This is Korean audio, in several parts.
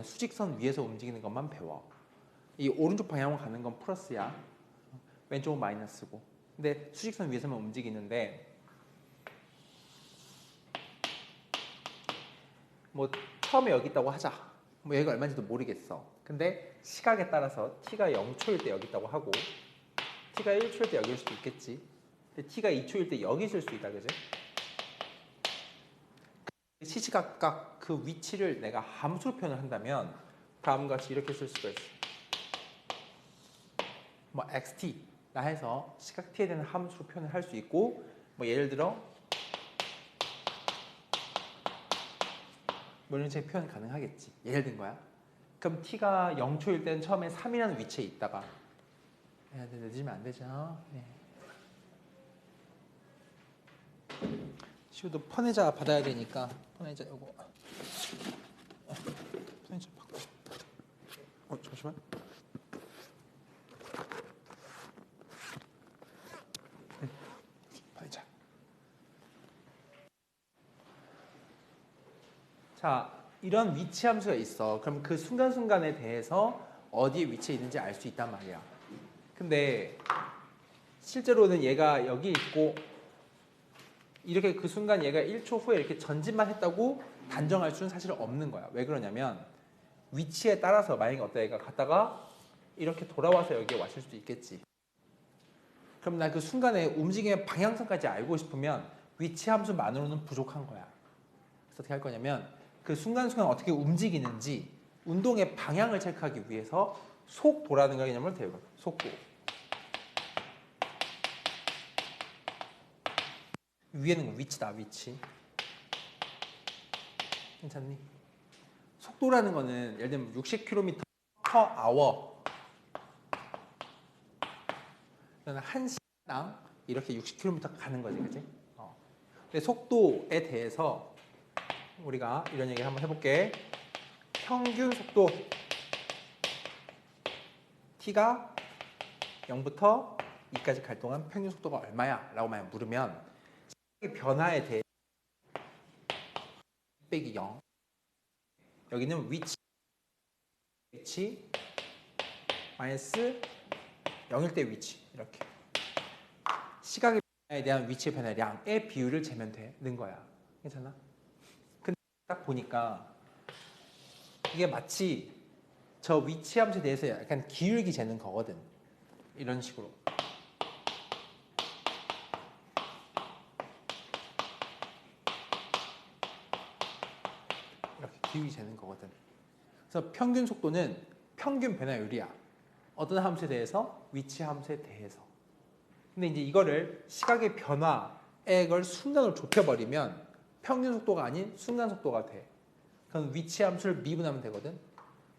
수직선 위에서 움직이는 것만 배워. 이 오른쪽 방향으로 가는 건 플러스야. 왼쪽은 마이너스고. 근데 수직선 위에서만 움직이는데 뭐 처음에 여기 있다고 하자. 뭐 여기가 얼마인지도 모르겠어. 근데 시각에 따라서 t가 0초일 때 여기 있다고 하고 t가 1초일 때 여기일 수도 있겠지. 근데 t가 2초일 때 여기 있을 수 있다, 그지? 시시각각 그 위치를 내가 함수로 표현을 한다면 다음과 같이 이렇게 쓸 수가 있어. 뭐 xt라 해서 시각 t에 대한 함수로 표현을 할 수 있고, 뭐 예를 들어 뭐 이런 식의 표현 가능하겠지. 예를 든 거야. 그럼 t가 0초일 때는 처음에 3이라는 위치에 있다가 늦으면 안 되죠. 네. 시우도 펀해자 받아야 되니까 펀해자 요거 펀해자 받고 잠시만. 펀해자. 자, 이런 위치 함수가 있어. 그럼 그 순간순간에 대해서 어디에 위치해 있는지 알 수 있단 말이야. 근데 실제로는 얘가 여기 있고 이렇게 그 순간 얘가 1초 후에 이렇게 전진만 했다고 단정할 수는 사실 없는 거야. 왜 그러냐면 위치에 따라서 만약에 어떤 애가 갔다가 이렇게 돌아와서 여기에 왔을 수도 있겠지. 그럼 나 그 순간에 움직임의 방향성까지 알고 싶으면 위치 함수만으로는 부족한 거야. 그래서 어떻게 할 거냐면 그 순간순간 어떻게 움직이는지 운동의 방향을 체크하기 위해서 속도라는 개념을 대요. 속도. 위에는 위치다, 위치. 괜찮니? 속도라는 거는 예를 들면 60km/h 한 시간당 이렇게 60km 가는 거지, 그치? 근데 속도에 대해서 우리가 이런 얘기 한번 해볼게. 평균 속도 t가 0부터 2까지 갈 동안 평균 속도가 얼마야? 라고 만약 물으면 변화에 대해 빼기 0 여기는 위치 마이너스 0일 때 위치 이렇게 시각의 변화에 대한 위치의 변화량의 비율을 재면 되는 거야. 괜찮아? 근데 딱 보니까 이게 마치 저 위치 함수에 대해서 약간 기울기 재는 거거든. 이런 식으로. 이렇게 기울기 재는 거거든. 그래서 평균 속도는 평균 변화율이야. 어떤 함수에 대해서? 위치 함수에 대해서. 근데 이제 이거를 시각의 변화의 걸 순간으로 좁혀버리면 평균 속도가 아닌 순간 속도가 돼. 그럼 위치 함수를 미분하면 되거든.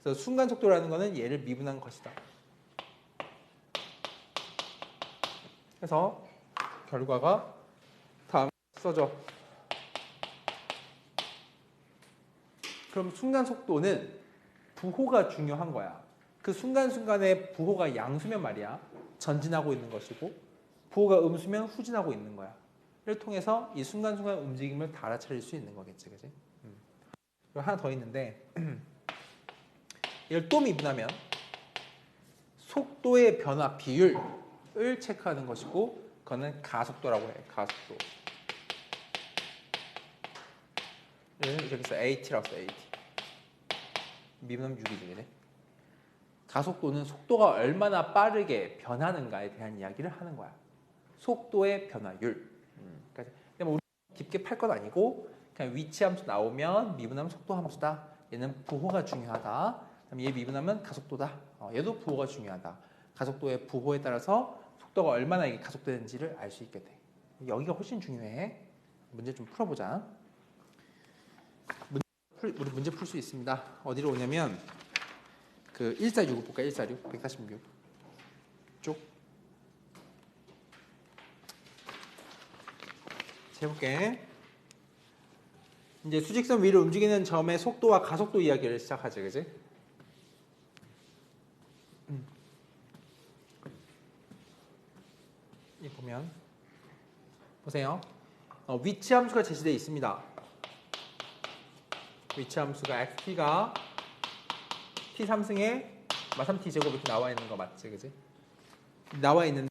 그래서 순간 속도라는 거는 얘를 미분한 것이다. 그래서 결과가 다음 써줘. 그럼 순간 속도는 부호가 중요한 거야. 그 순간순간에 부호가 양수면 말이야. 전진하고 있는 것이고 부호가 음수면 후진하고 있는 거야. 를 통해서 이 순간순간 움직임을 다 알아차릴 수 있는 거겠지, 그지? 그리고 하나 더 있는데 이걸 또 미분하면 속도의 변화 비율을 체크하는 것이고 그거는 가속도라고 해. 가속도. 이렇게 써. AT라고 써. AT. 미분하면 6이지, 그래? 가속도는 속도가 얼마나 빠르게 변하는가에 대한 이야기를 하는 거야. 속도의 변화율. 근데 뭐 우리 깊게 팔 건 아니고 그냥 위치 함수 나오면 미분하면 속도 함수다. 얘는 부호가 중요하다. 그럼 얘 미분하면 가속도다. 얘도 부호가 중요하다. 가속도의 부호에 따라서 속도가 얼마나 이게 가속되는지를 알 수 있게 돼. 여기가 훨씬 중요해. 문제 좀 풀어보자. 우리 문제 풀 수 있습니다. 어디로 오냐면 그 146 볼까? 146, 146 쪽. 해볼게. 이제 수직선 위를 움직이는 점의 속도와 가속도 이야기를 시작하지, 그지? 이 보면 보세요. 위치 함수가 제시되어 있습니다. 위치 함수가 xt가 t 3승에 마3t 제곱 이렇게 나와 있는 거 맞지, 그지? 나와 있는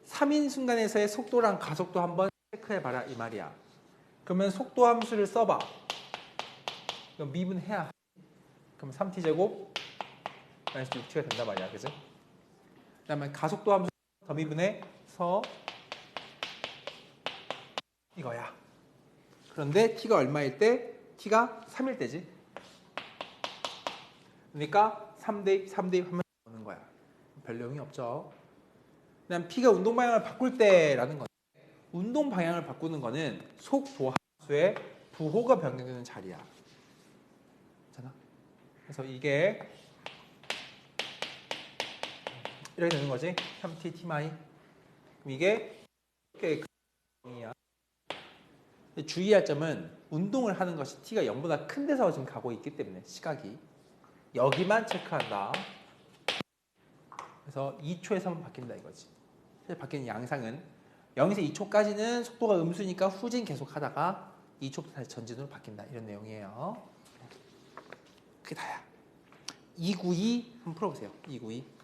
3인 순간에서의 속도랑 가속도 한번 체크해봐라 이 말이야. 그러면 속도 함수를 써봐. 그럼 미분해야. 그럼 3t 제곱 마이너스 6t가 된단 말이야, 그지? 그다음에 가속도 함수 더 미분해서 이거야. 그런데 t가 얼마일 때? t가 3일 때지. 그러니까 3대입, 3대입 하면 오는 거야. 별 내용이 없죠. 그다음 p가 운동 방향을 바꿀 때라는 건데, 운동 방향을 바꾸는 거는 속도 함수의 부호가 변경되는 자리야. 잖아. 그래서 이게 이렇게 되는 거지. 3t t 마이. 그럼 이게 이렇게 이야. 주의할 점은 운동을 하는 것이 t가 0보다 큰 데서 지금 가고 있기 때문에 시각이 여기만 체크한다. 그래서 2초에서만 바뀐다 이거지. 바뀌는 양상은 0에서 2초까지는 속도가 음수니까 후진 계속 하다가 2초부터 다시 전진으로 바뀐다 이런 내용이에요. 그게 다야. 292 한번 풀어보세요. 292.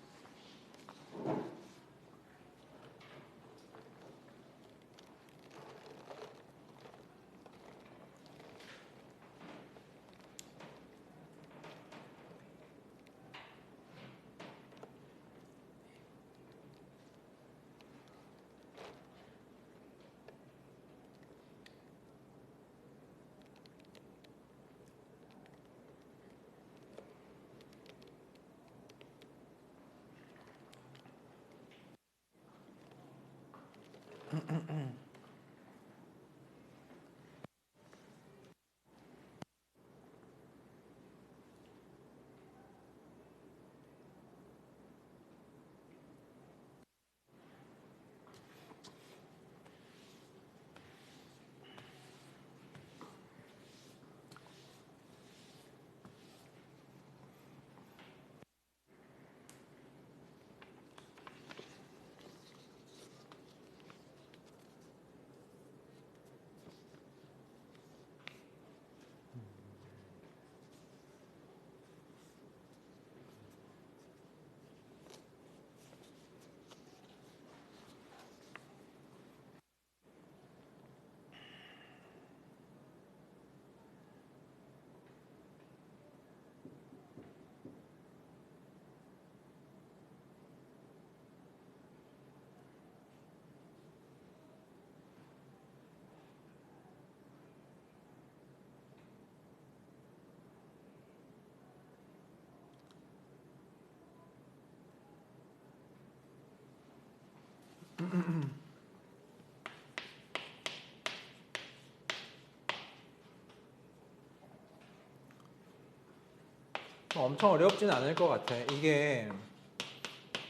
엄청 어렵지는 않을 것 같아. 이게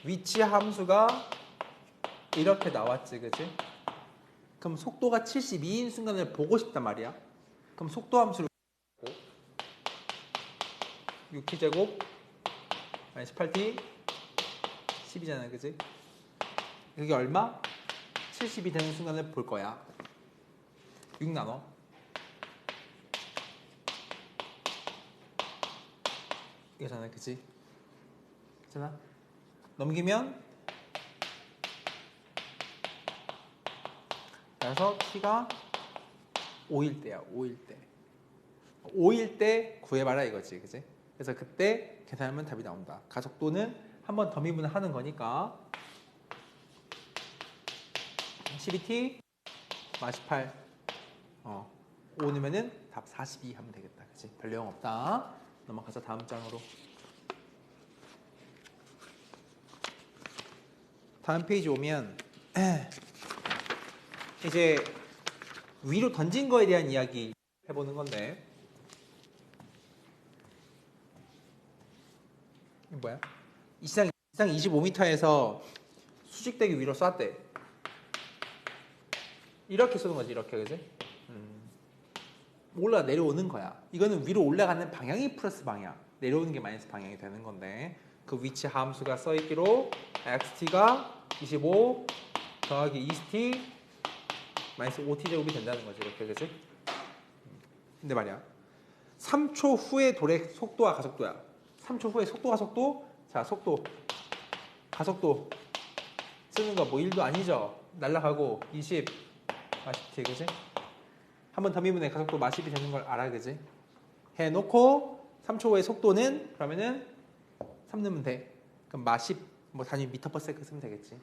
위치 함수가 이렇게 나왔지, 그치? 그럼 속도가 72인 순간을 보고 싶단 말이야. 그럼 속도 함수를 6t 제곱 마이너스 18t 10이잖아, 그치? 여기 얼마? 70이 되는 순간을 볼 거야. 6 나눠. 이거잖아, 그치? 괜찮아? 넘기면 그래서 t가 5일 때야. 5일 때. 5일 때 구해봐라 이거지, 그치? 그래서 그때 계산하면 답이 나온다. 가속도는 한 번 더 미분을 하는 거니까 12t 48 5 넣으면은 답 42 하면 되겠다, 그치? 별 내용 없다. 넘어가서 다음 장으로. 다음 페이지 오면 이제 위로 던진 거에 대한 이야기 해보는 건데, 이게 뭐야? 이상 25m에서 수직대기 위로 쐈대. 이렇게 쏘는 거지, 이렇게, 그지? 올라 내려오는 거야. 이거는 위로 올라가는 방향이 플러스 방향, 내려오는 게 마이너스 방향이 되는 건데, 그 위치 함수가 써있기로 xt가 25 더하기 20t 마이너스 5t 제곱이 된다는 거지, 이렇게, 그지? 근데 말이야, 3초 후의 돌의 속도와 가속도야. 3초 후에 속도 가속도. 자, 속도 가속도 쓰는 거 뭐 1도 아니죠. 날라가고 20 마십티 그지? 한 번 더 미분해 가속도 마십이 되는 걸 알아 그지? 해놓고 3초 후에 속도는 그러면은 3 넣으면 돼. 그럼 마십 뭐 단위 미터 퍼 세컨드 쓰면 되겠지.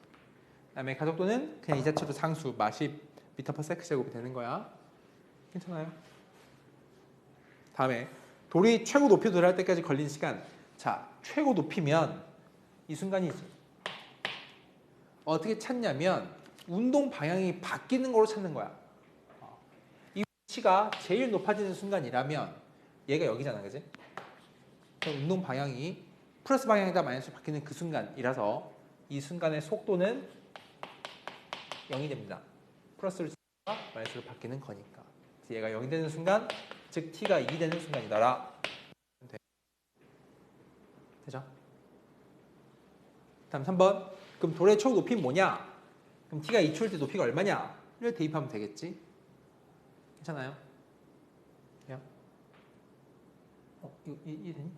그다음에 가속도는 그냥 이 자체로 상수 마십 미터 퍼 세컨드 제곱이 되는 거야. 괜찮아요? 다음에 돌이 최고 높이 도달할 때까지 걸린 시간. 자, 최고 높이면 이 순간이지. 어떻게 찾냐면 운동 방향이 바뀌는 걸로 찾는 거야. 이 위치가 제일 높아지는 순간이라면 얘가 여기잖아, 그지? 그럼 운동 방향이 플러스 방향이다 마이너스로 바뀌는 그 순간이라서 이 순간의 속도는 0이 됩니다. 플러스로 마이너스로 바뀌는 거니까. 그래서 얘가 0이 되는 순간, 즉 t가 2이 되는 순간이더라. 되죠? 다음 3번. 그럼 돌의 최고 높이는 뭐냐? 그럼 t가 2초일 때 높이가 얼마냐?를 대입하면 되겠지. 괜찮아요? 돼요? 이해되니?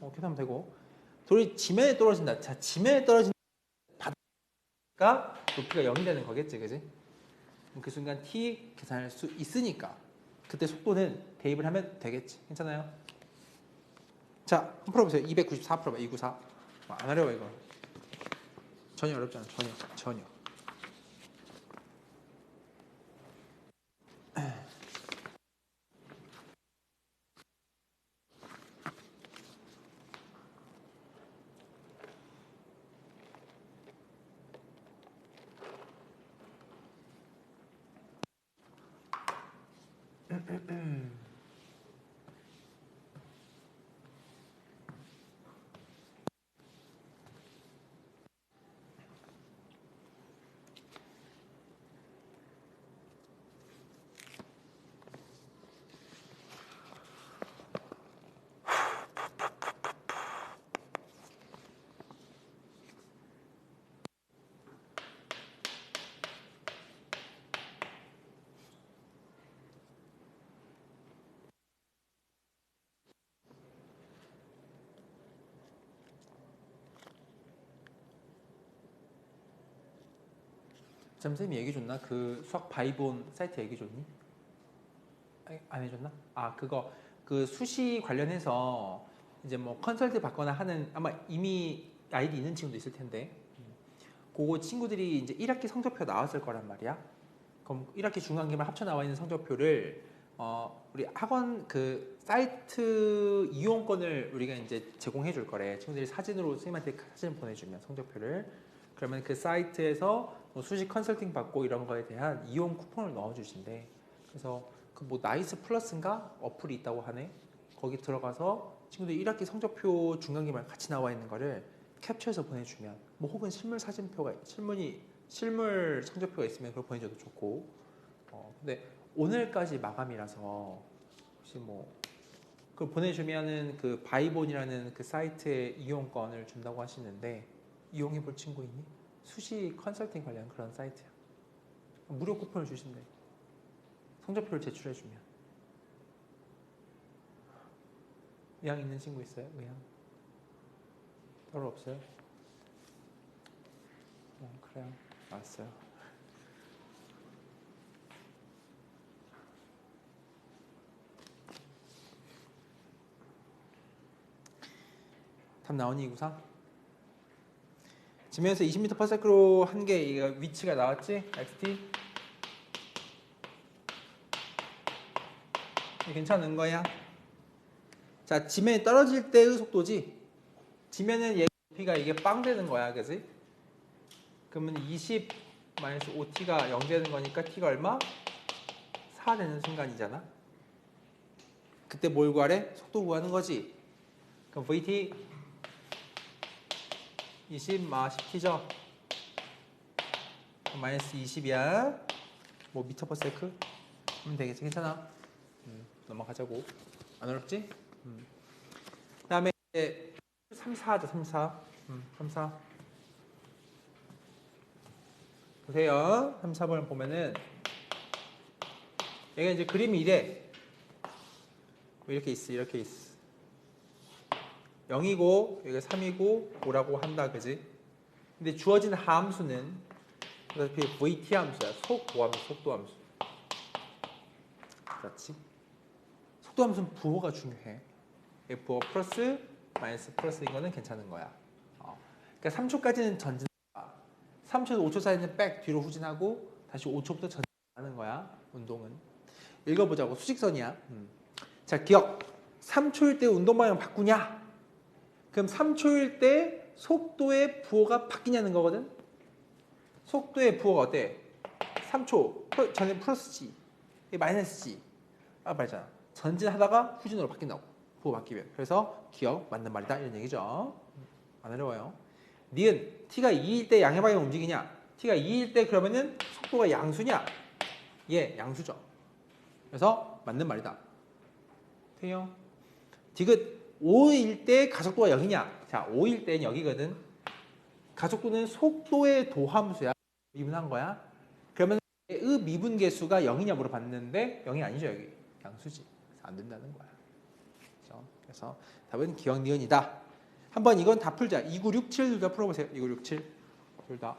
계산하면 되고. 돌이 지면에 떨어진다. 자, 지면에 떨어진 바닥가 높이가 0이 되는 거겠지, 그지? 그럼 그 순간 t 계산할 수 있으니까 그때 속도는 대입을 하면 되겠지. 괜찮아요? 자, 한번 풀어보세요. 294 풀어봐. 294. 안 어려워 이거. 전혀 어렵지 않아. 전혀. 쌤이 얘기 줬나? 그 수학 바이본 사이트 얘기 줬니? 안 해줬나? 아, 그거 그 수시 관련해서 이제 뭐 컨설트 받거나 하는 아마 이미 아이디 있는 친구도 있을 텐데 그거 친구들이 이제 1학기 성적표 나왔을 거란 말이야. 그럼 1학기 중간기말 합쳐 나와 있는 성적표를 우리 학원 그 사이트 이용권을 우리가 이제 제공해 줄 거래. 친구들이 사진으로 선생님한테 사진 보내주면 성적표를 그러면 그 사이트에서 뭐 수시 컨설팅 받고 이런 거에 대한 이용 쿠폰을 넣어주신대. 그래서 그 뭐 나이스 플러스인가 어플이 있다고 하네. 거기 들어가서 친구들이 1학기 성적표 중간기말 같이 나와 있는 거를 캡처해서 보내주면 뭐 혹은 실물 사진표가 실물 성적표가 있으면 그걸 보내줘도 좋고. 근데 오늘까지 마감이라서 혹시 뭐 그걸 보내주면은 그 바이본이라는 그 사이트에 이용권을 준다고 하시는데 이용해볼 친구 있니? 수시 컨설팅 관련 그런 사이트야. 무료 쿠폰을 주신대. 성적표를 제출해주면. 의향 있는 친구 있어요? 의향? 따로 없어요? 그래요. 알았어요. 답 나오니 이구상? 지면에서 20m/s로 한 개 위치가 나왔지? xt 괜찮은 거야? 자, 지면에 떨어질 때의 속도지. 지면은 얘 높이가 이게 빵 되는 거야, 그지? 그러면 20 마이너스 5t가 0 되는 거니까 t가 얼마? 4 되는 순간이잖아. 그때 뭘 구하래? 속도 구하는 거지. 그럼 vt 20 마 10t죠. 마이너스 20이야. 뭐 미터 퍼 세크? 하면 되겠지. 괜찮아. 넘어가자고. 안 어렵지? 그 다음에 이제 3, 4 하자. 3, 4. 3, 4. 보세요. 3, 4번을 보면은 얘가 이제 그림이 이래. 이렇게 있어. 이렇게 있어. 0이고 여기가 3이고 5라고 한다, 그지? 근데 주어진 함수는 어차피 VT 함수야. 속도함수, 속도함수. 그렇지? 속도함수는 부호가 중요해. 부호 플러스 마이너스 플러스인 거는 괜찮은 거야. 그러니까 3초까지는 전진. 3초에서 5초 사이는 백 뒤로 후진하고 다시 5초부터 전진하는 거야. 운동은. 읽어보자고. 수직선이야. 자, 기억. 3초일 때 운동 방향 바꾸냐? 그럼 3초일 때 속도의 부호가 바뀌냐는 거거든. 속도의 부호가 어때? 3초 전에 플러스 G, 마이너스 G. 말잖아. 전진하다가 후진으로 바뀐다고. 부호 바뀌면. 그래서 기억 맞는 말이다 이런 얘기죠. 안 어려워요. 니은 t가 2일 때 양의 방향 움직이냐? t가 2일 때 그러면은 속도가 양수냐? 예, 양수죠. 그래서 맞는 말이다. 돼요. 디귿 5일 때 가속도가 0이냐? 자, 5일 때는 여기거든. 가속도는 속도의 도함수야. 미분한 거야. 그러면 의 미분 계수가 0이냐 물어봤는데 0이 아니죠, 여기. 양수지. 그래서 안 된다는 거야. 그렇죠? 그래서 답은 기억 니은이다. 한번 이건 다 풀자. 2967 둘 다 풀어보세요. 2967 둘 다.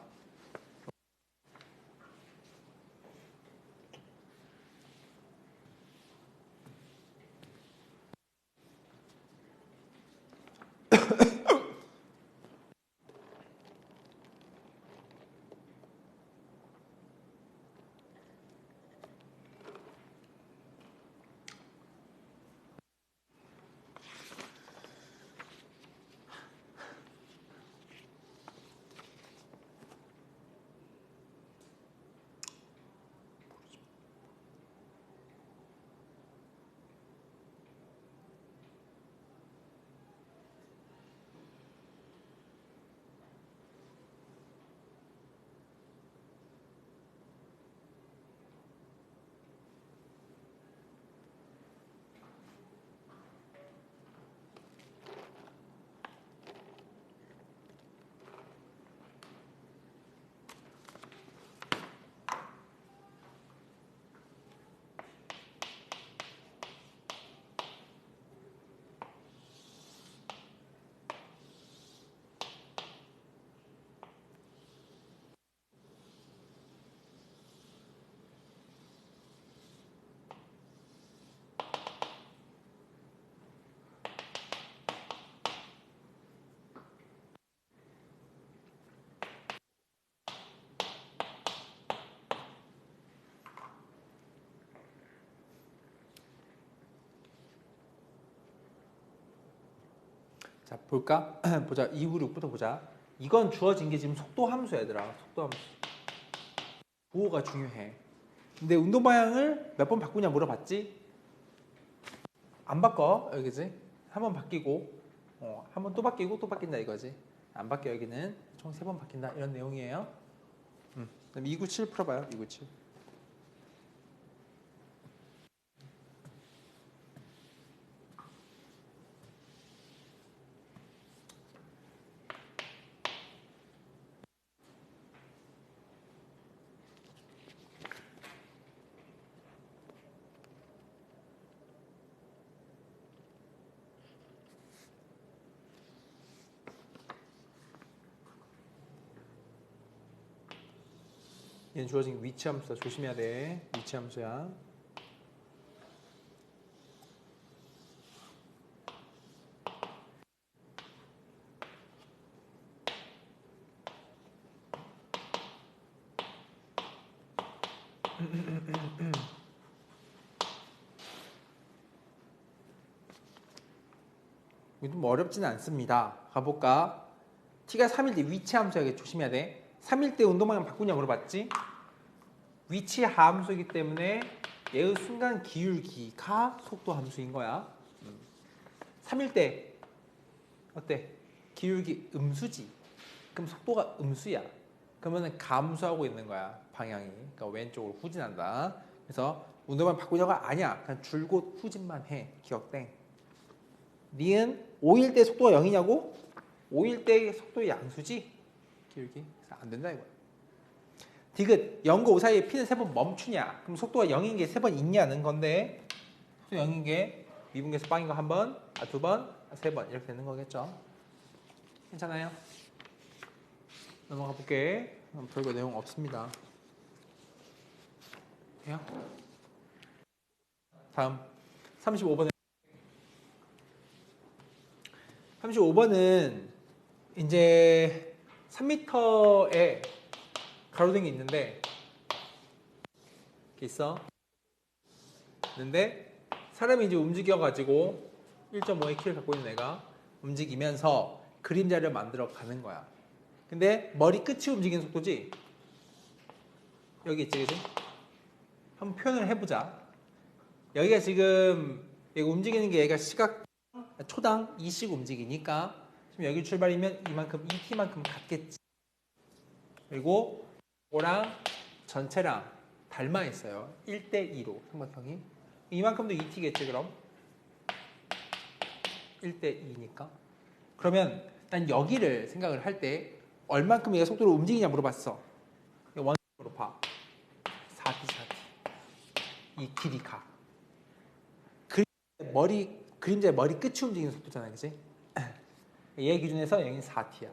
자, 볼까? 보자. 296부터 보자. 이건 주어진 게 지금 속도 함수야, 얘들아. 속도 함수. 부호가 중요해. 근데 운동 방향을 몇 번 바꾸냐 물어봤지? 안 바꿔, 여기지? 한 번 바뀌고, 한 번 또 바뀌고 또 바뀐다 이거지. 안 바뀌어, 여기는. 총 3번 바뀐다. 이런 내용이에요. 그럼 297 풀어봐요, 297. 얘는 주어진 위치 함수다. 조심해야 돼. 위치 함수야. 좀 어렵지는 않습니다. 가볼까? t가 3일 때 위치 함수야. 조심해야 돼. 3일 때 운동 방향 바꾸냐 물어봤지? 위치 함수이기 때문에 얘의 순간 기울기가 속도 함수인 거야. 3일 때 어때? 기울기 음수지. 그럼 속도가 음수야. 그러면 감소하고 있는 거야. 방향이. 그러니까 왼쪽으로 후진한다. 그래서 운동 방향 바꾸냐가 아니야. 그냥 줄곧 후진만 해. 기억 땡. 니은 5일 때 속도가 0이냐고? 5일 때 속도의 양수지? 기울기. 그래서 안 된다 이거야. 디귿 0과 5 사이에 P는 3번 멈추냐? 그럼 속도가 0인 게 3번 있냐는 건데 속도 0인 게 미분계수 빵인 거 한 번, 2번, 3번 이렇게 되는 거겠죠? 괜찮아요? 넘어가 볼게. 별거 내용 없습니다. 해요? 다음 35번에 35번은 이제 3m에 가로등이 있는데 이렇게 있어. 근데 사람이 이제 움직여가지고 1.5의 키를 갖고 있는 애가 움직이면서 그림자를 만들어 가는 거야. 근데 머리 끝이 움직이는 속도지? 여기 있지, 그지? 한번 표현을 해보자. 여기가 지금 얘가 움직이는 게 얘가 시각 초당 2씩 움직이니까 지금 여기 출발이면 이만큼 2t만큼 같겠지. 그리고 이거랑 전체랑 닮아 있어요. 1대2로 삼각형이. 이만큼도 2t겠지 그럼? 1대2니까. 그러면 난 여기를 생각을 할 때 얼만큼 얘가 속도로 움직이냐 물어봤어. 원으로 봐. 4t, 4t. 이 길이가. 그림자의 머리 끝이 움직이는 속도잖아, 그치? 얘 기준에서 여기는 4t야.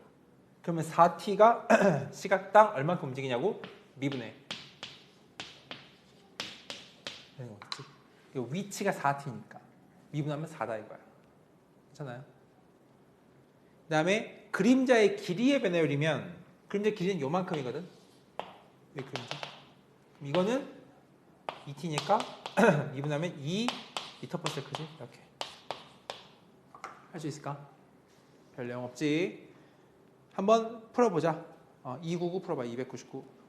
그러면 4t가 시각당 얼만큼 움직이냐고? 미분해. 되는 거겠지? 위치가 4t니까 미분하면 4다 이거야. 괜찮아요? 그 다음에 그림자의 길이의 변화율이면 그림자 길이는 요만큼이거든? 이 그림자. 이거는 2t니까 미분하면 2m/s지? 이렇게. 할 수 있을까? 별 내용 없지? 한번 풀어보자. 299 풀어봐. 299.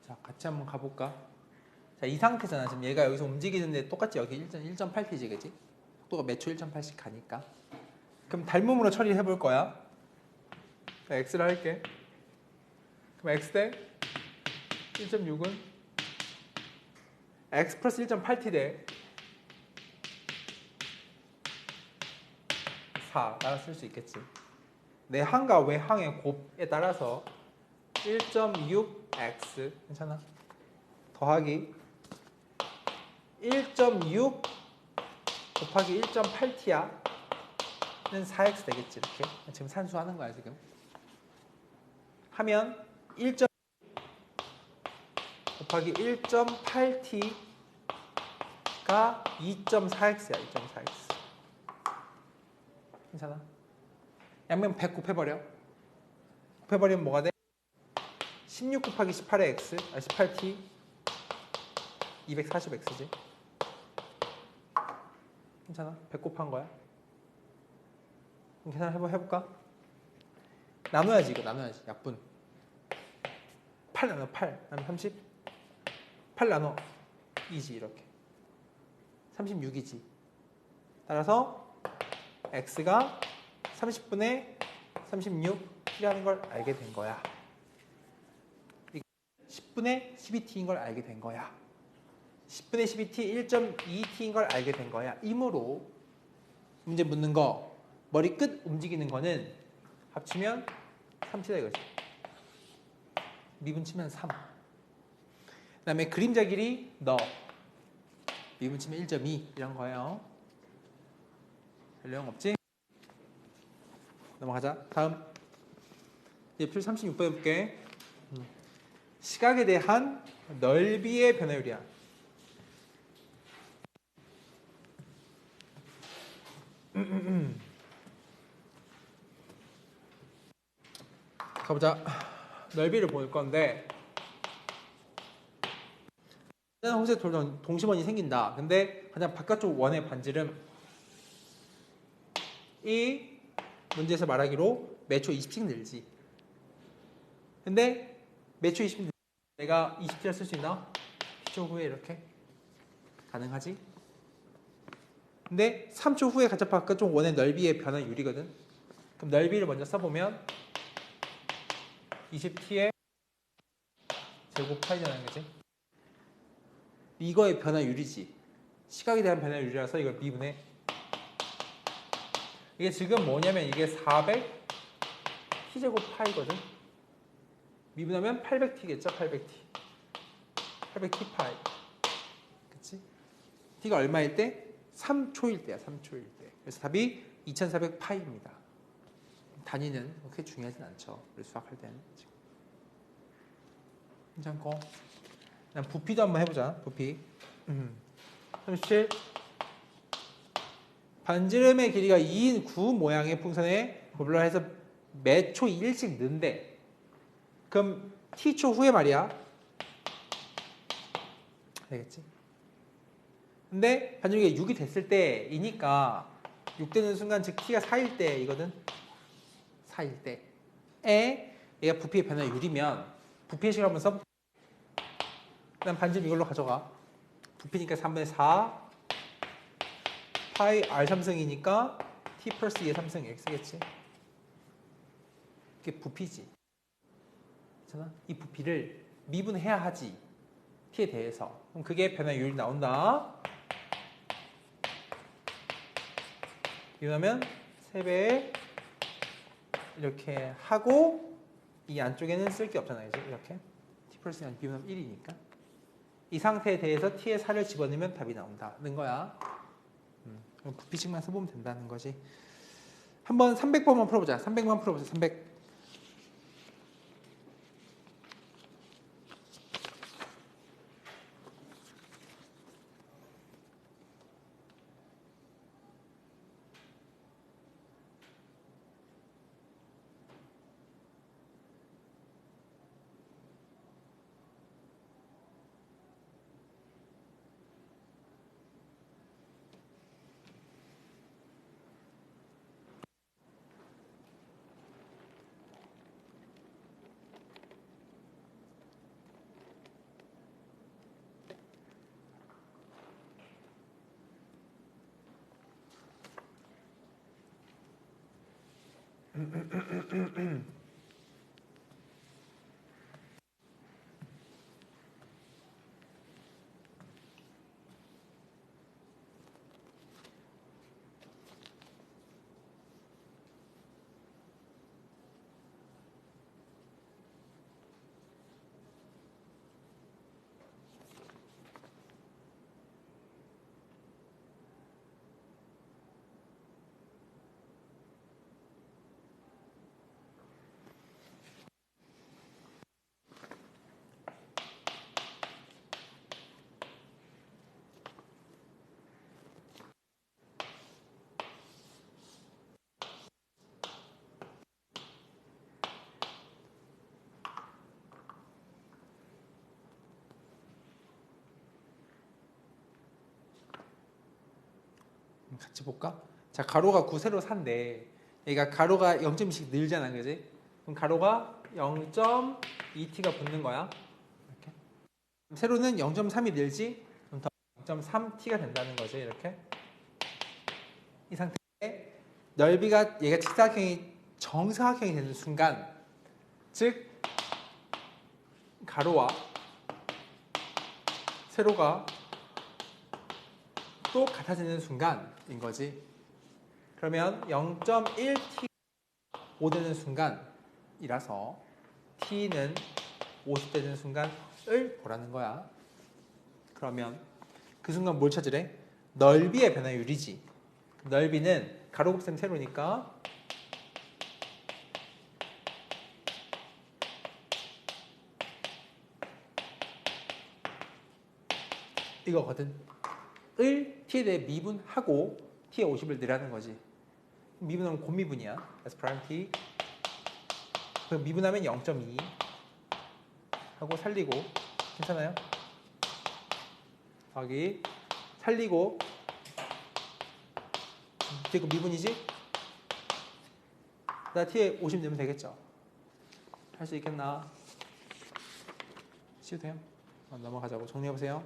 자, 같이 한번 가볼까? 자, 이 상태잖아. 지금 얘가 여기서 움직이는데 똑같이 여기 1.8t지, 그지? 속도가 매초 1.8씩 가니까. 그럼 닮음으로 처리해 볼 거야. x를 할게. 그럼 x 대 1.6은 x 플러스 1.8t 대 4 따라 쓸 수 있겠지. 내 항과 외항의 곱에 따라서 1.6x 괜찮아? 더하기 1.6 곱하기 1.8t야 는 4x 되겠지. 이렇게 지금 산수하는 거야 지금. 하면 1. 곱하기 1.8t가 2.4x야. 2.4x. 괜찮아? 양면 100 곱해버려. 곱해버리면 뭐가 돼? 16 곱하기 18의 x, 18t 240x지. 괜찮아? 100 곱한 거야. 그럼 계산 해볼까? 나눠야지 이거 나눠야지 약분 8 나눠 8 나누면 30 8 나눠 2지 이렇게 36이지 따라서 x가 30분의 36이라는 걸 알게 된 거야 10분의 12t인 걸 알게 된 거야 10분의 12t 1.2t인 걸 알게 된 거야 이므로 문제 묻는 거 머리 끝 움직이는 거는 합치면 3t다 이거지 미분 치면 3 그 다음에 그림자 길이 너 미분 치면 1.2 이런 거예요 별 내용 없지? 넘어가자 다음 예표 36번 해볼게 시각에 대한 넓이의 변화율이야 가보자 넓이를 볼 건데 호세 돌던 동심원이 생긴다 근데 가장 바깥쪽 원의 반지름 이 문제에서 말하기로 매초 20씩 늘지 근데 매초 20씩 늘지 내가 20t를 쓸 수 있나? T초 후에 이렇게 가능하지? 근데 3초 후에 가장 바깥쪽 원의 넓이의 변화율이거든 그럼 넓이를 먼저 써보면 20t의 제곱 파이라는 거지 이거의 변화율이지 시각에 대한 변화율이라서 이걸 미분해 이게 지금 뭐냐면 이게 400 t제곱 파이거든 미분하면 800t겠죠 800t 800t 파이 그치? t가 얼마일 때? 3초일 때야 3초일 때 그래서 답이 2400 파이입니다 단위는 그렇게 중요하진 않죠 우리 수학할 때는 지금 괜찮고 그다음 부피도 한번 해보자 부피 37 반지름의 길이가 2인 구 모양의 풍선에 고블러 해서 매초 1씩 는데 그럼 t초 후에 말이야 알겠지? 근데 반지름이 6이 됐을 때이니까 6 되는 순간 즉 t가 4일 때이거든 4일 때에 얘가 부피의 변화율이면 부피의 식을 한번 써볼게 그 다음 반지름 이걸로 가져가 부피니까 3분의 4 파이 r 3승이니까 t 플러스 2의 3승 x겠지 그게 부피지 괜찮아? 이 부피를 미분해야 하지 t에 대해서 그럼 그게 변화율이 나온다 미분하면 3배에 이렇게 하고 이 안쪽에는 쓸 게 없잖아요 이제 이렇게 t 플러스 2는 미분하면 1이니까 이 상태에 대해서 t의 4를 집어넣으면 답이 나온다는 거야 부피식만 써보면 된다는 거지 한번 300번만 풀어보자 300만 풀어보자 300 같이 볼까? 자 가로가 9 세로 산데 얘가 가로가 0.2씩 늘잖아 그지? 그럼 가로가 0.2t가 붙는 거야. 이렇게. 세로는 0.3이 늘지? 그럼 더 0.3t가 된다는 거지. 이렇게. 이 상태에 넓이가 얘가 직사각형이 정사각형이 되는 순간, 즉 가로와 세로가 또 같아지는 순간인 거지. 그러면 0.1t 5 되는 순간이라서 t는 50 되는 순간을 보라는 거야. 그러면 그 순간 뭘 찾으래? 넓이의 변화율이지. 넓이는 가로 곱셈 세로니까 이거거든. 을 t에 대해 미분하고 t에 50을 넣으라는 거지. 미분하면 곱미분이야. S 프라임 t. 그럼 미분하면 0.2 하고 살리고 괜찮아요? 더하기 살리고 뒤에 거 미분이지? 나 t에 50 넣으면 되겠죠? 할 수 있겠나? 쉬도 돼요? 넘어가자고. 정리해보세요.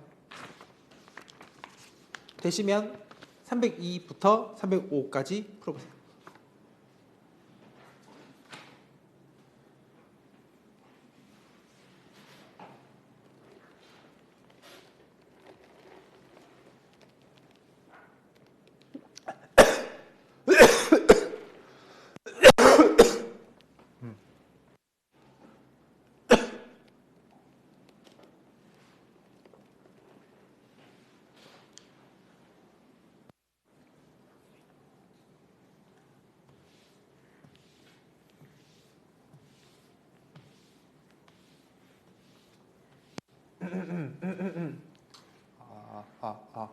되시면 302부터 305까지 풀어보세요. 아.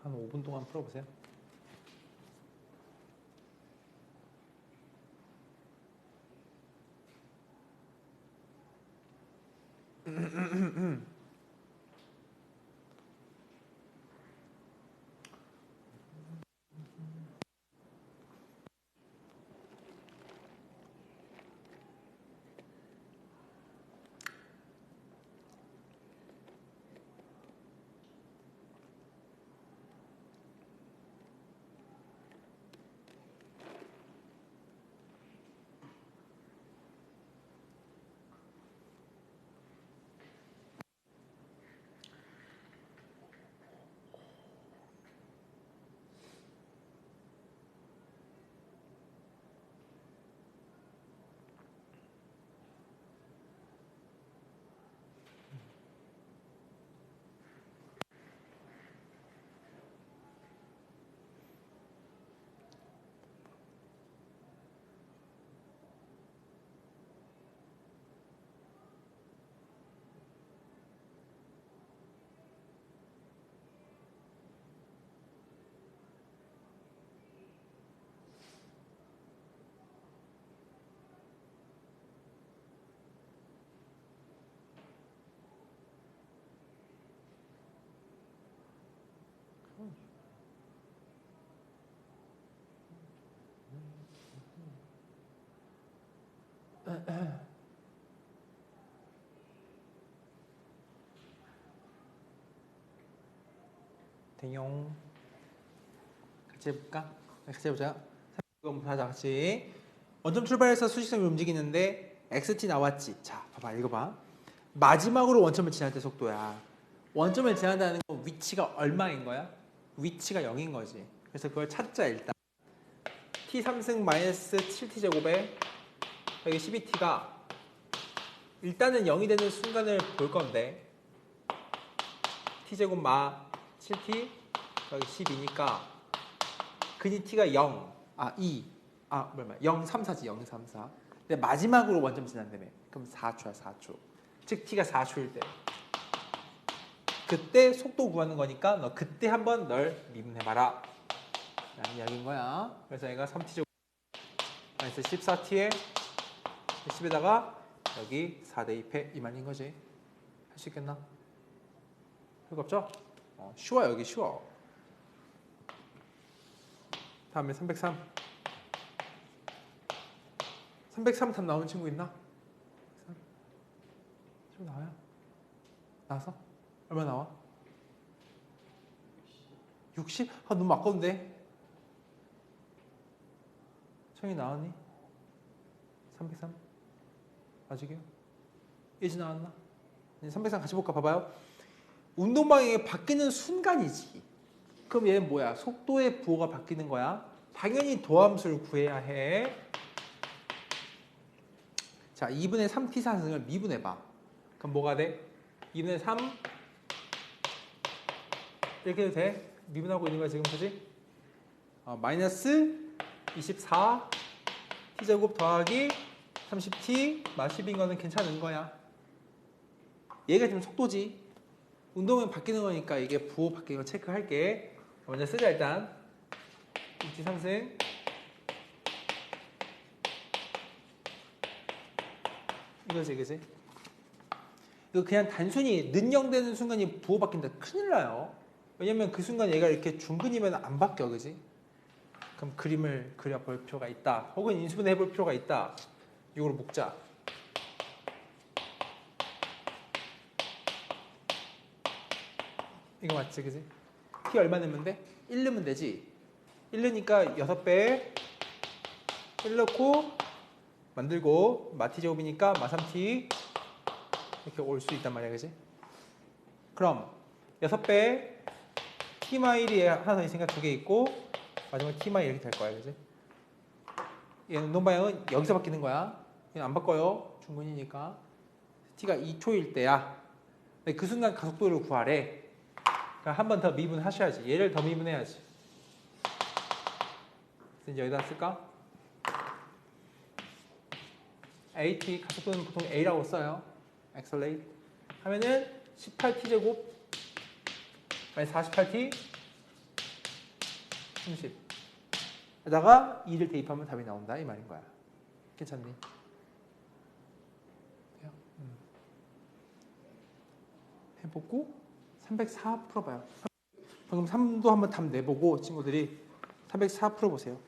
한 5분 동안 풀어보세요. 대용. 같이 해볼까? 같이 해보자. 이거 하자 같이. 원점 출발해서 수직선이 움직이는데 xt 나왔지. 자, 봐봐, 이거 봐. 마지막으로 원점을 지날 때 속도야. 원점을 지난다는 건 위치가 얼마인 거야? 위치가 0인 거지. 그래서 그걸 찾자 일단. t 3승 마이너스 7t 제곱에 여기 12t가 일단은 0이 되는 순간을 볼 건데 t 제곱 마 7t 여기 12니까 근이 t가 0, 0, 3, 4지 0, 3, 4. 근데 마지막으로 원점 지난다며. 그럼 4초야 4초. 즉 t가 4초일 때. 그때 속도 구하는 거니까 너 그때 한번 널 미분해봐라 라는 이야기인 거야. 그래서 얘가 3t 제곱 마이너스 14t에 10에다가 여기 4 대입해 이 말인 거지. 할 수 있겠나? 별거 없죠? 쉬워. 여기 쉬워. 다음에 303 답 나온 친구 있나? 친구 나와요? 나왔어? 얼마 나와? 60? 아 너무 아까운데. 청이 나왔니? 303 아직이요? 예지 나왔나? 303 같이 볼까? 봐봐요. 운동 방향이 바뀌는 순간이지. 그럼 얘는 뭐야? 속도의 부호가 바뀌는 거야. 당연히 도함수를 구해야 해. 자, 2분의 3t 사승을 미분해봐. 그럼 뭐가 돼? 2분의 3 이렇게 해도 돼? 미분하고 있는 거야 지금, 그지? 마이너스 24 t제곱 더하기 30t 마 10인 거는 괜찮은 거야. 얘가 지금 속도지. 운동은 바뀌는 거니까 이게 부호 바뀌는 거 체크할게. 먼저 쓰자 일단. 2t 3승 이거지, 그지? 이거 그냥 단순히 는영되는 순간이 부호 바뀐다. 큰일 나요. 왜냐면 그 순간 얘가 이렇게 중근이면 안 바뀌어, 그지? 그럼 그림을 그려볼 필요가 있다. 혹은 인수분해 해볼 필요가 있다. 이걸 묶자. 이거 맞지, 그지? t 얼마 넣으면 돼? 1 넣으면 되지. 1 넣으니까 6배 1 넣고 만들고 마t 제곱이니까 마 3t 이렇게 올 수 있단 말이야, 그지? 그럼 6배 t 마일이 하나 더 있으니까 2개 있고 마지막 t 마일 이렇게 될 거야, 그지? 얘는 운동 방향은 여기서 바뀌는 거야. 얘는 안 바꿔요. 중근이니까. t가 2초일 때야. 근데 그 순간 가속도를 구하래. 그러니까 한 번 더 미분하셔야지. 얘를 더 미분해야지. 그래서 이제 여기다 쓸까? AT 가속도는 보통 A라고 써요. accelerate 하면은 18t 제곱 아니 48t 30 에다가 2를 대입하면 답이 나온다 이 말인 거야. 괜찮니? 돼요? 해보고 304 풀어봐요. 방금 3도 한번 답 내보고 친구들이 304 풀어보세요.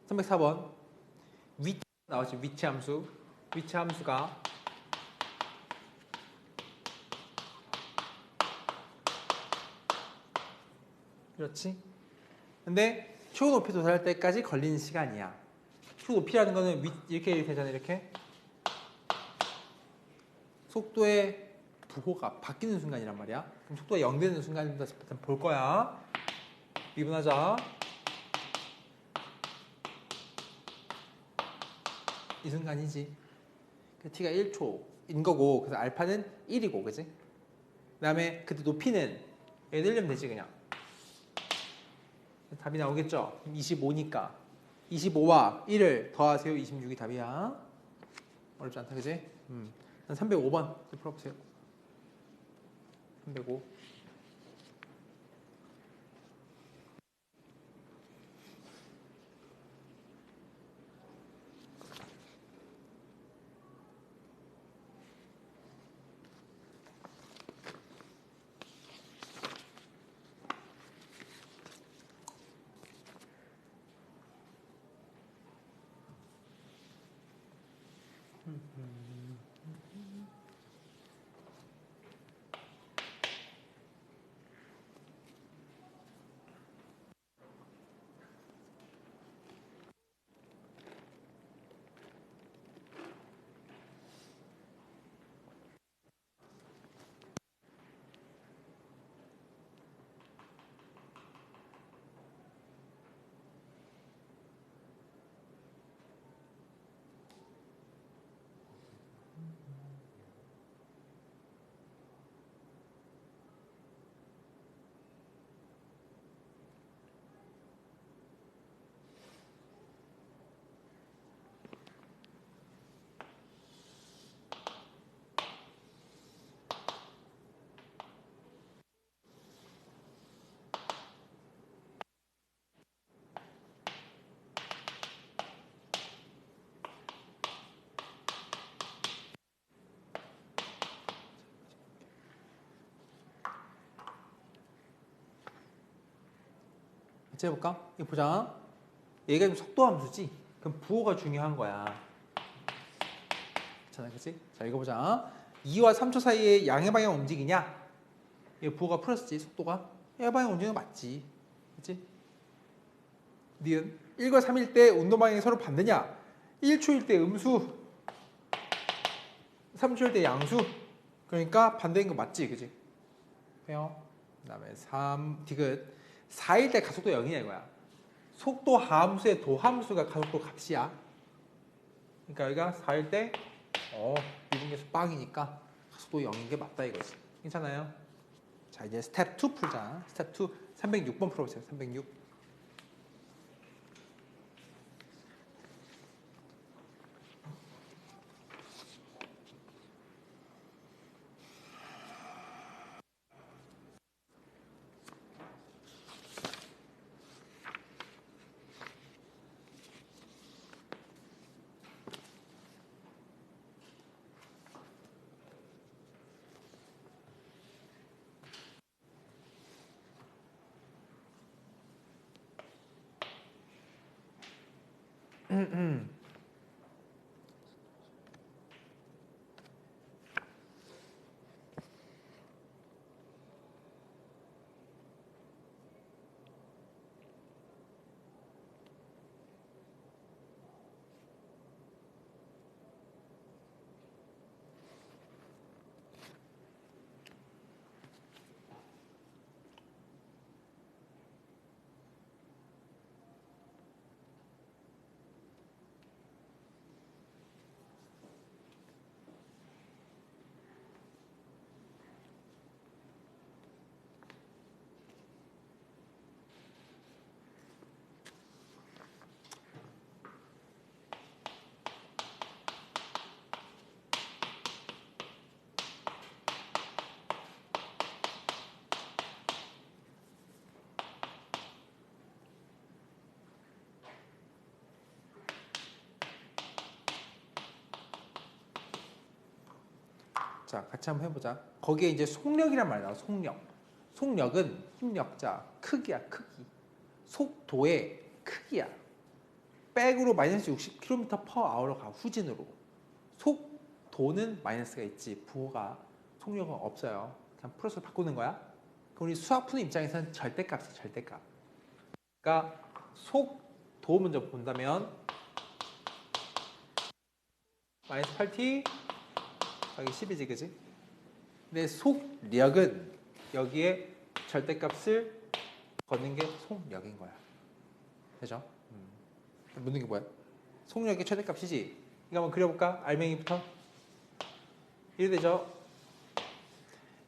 304번. 위치 나오지. 위치 함수. 위치 함수가 그렇지. 근데 최고 높이 도달할 때까지 걸리는 시간이야. 최고 높이라는 거는 이렇게 되잖아. 이렇게 속도의 부호가 바뀌는 순간이란 말이야. 그럼 속도가 0 되는 순간부터 볼 거야. 미분하자. 이 순간이지. t가 1초인 거고, 그래서 알파는 1이고, 그지? 그 다음에 그때 높이는 얘 늘리면 되지, 그냥. 답이 나오겠죠? 25니까 25와 1을 더하세요. 26이 답이야. 어렵지 않다, 그지? 305번 풀어보세요. 305. 같이 해볼까? 이거 보자. 얘가 좀 속도 함수지? 그럼 부호가 중요한 거야. 괜찮아, 그치? 자, 이거 보자. 2와 3초 사이에 양의 방향 움직이냐? 이 부호가 플러스지, 속도가. 양의 방향 움직이는 거 맞지? 그치? 니은 1과 3일 때 운동 방향이 서로 반대냐? 1초일 때 음수, 3초일 때 양수. 그러니까 반대인 거 맞지, 그치? 해요. 그 다음에 3, 디귿. 4일 때 가속도 0이냐 이거야. 속도 함수의 도함수가 가속도 값이야. 그러니까 여기가 4일 때 미분계수 빵이니까 가속도 0인 게 맞다 이거지. 괜찮아요? 자, 이제 스텝 2 풀자. 스텝 2 306번 풀어보세요. 306. 자, 같이 한번 해보자. 거기에 이제 속력이란 말이 나와. 속력. 속력은 힘력자, 크기야, 크기. 속도의 크기야. 백으로 마이너스 60km/h로 가. 후진으로. 속도는 마이너스가 있지. 부호가 속력은 없어요. 그냥 플러스로 바꾸는 거야. 그럼 우리 수학 푸는 입장에서는 절대값이야. 절대값. 그러니까 속도 먼저 본다면 마이너스 8t 여기 10이지, 그지? 근데 속력은 여기에 절대값을 걷는 게 속력인 거야. 되죠? 묻는 게 뭐야? 속력의 최대값이지. 이거 한번 그려볼까? 알맹이부터. 이래 되죠?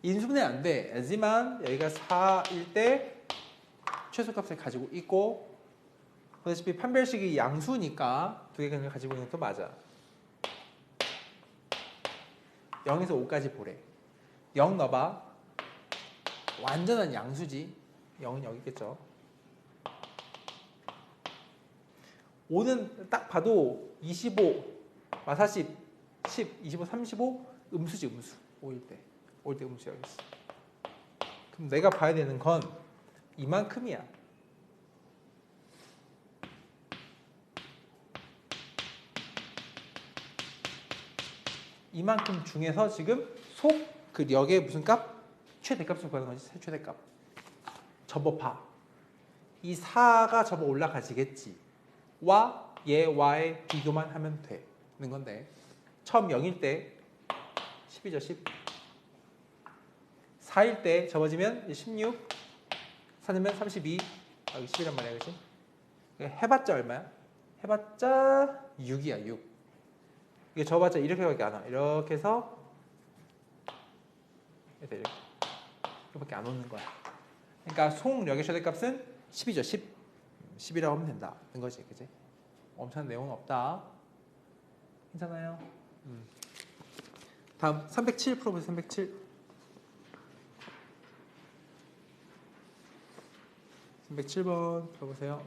인수분해 안 돼. 하지만 여기가 4일 때 최소값을 가지고 있고, 보다시피 판별식이 양수니까 두 개를 가지고 있는 것도 맞아. 0에서 5까지 보래. 0 넣어봐. 완전한 양수지. 0은 여기 있겠죠. 5는 딱 봐도 25, 40, 10, 25, 35 음수지, 음수. 5일 때. 5일 때 음수 여기 있어. 그럼 내가 봐야 되는 건 이만큼이야. 이만큼 중에서 지금 그 력의 무슨 값? 최대값을 구하는 거지. 최대값. 접어봐. 이 4가 접어 올라가지겠지. 와 얘와의 비교만 하면 되는 건데, 처음 0일 때 10이죠. 10. 4일 때 접어지면 16, 4면 32. 여기 10이란 말이야, 그치? 해봤자 얼마야? 해봤자 6이야. 6. 이게 접어봤자 이렇게밖에 안 와. 이렇게 해서 이렇게밖에 안 오는 거야. 그러니까 속력의 최대값은 10이죠. 10. 10이라고 하면 된다. 는 거지, 그치? 엄청난 내용은 없다. 괜찮아요? 다음 307 풀어보세요. 307. 307번 풀어보세요.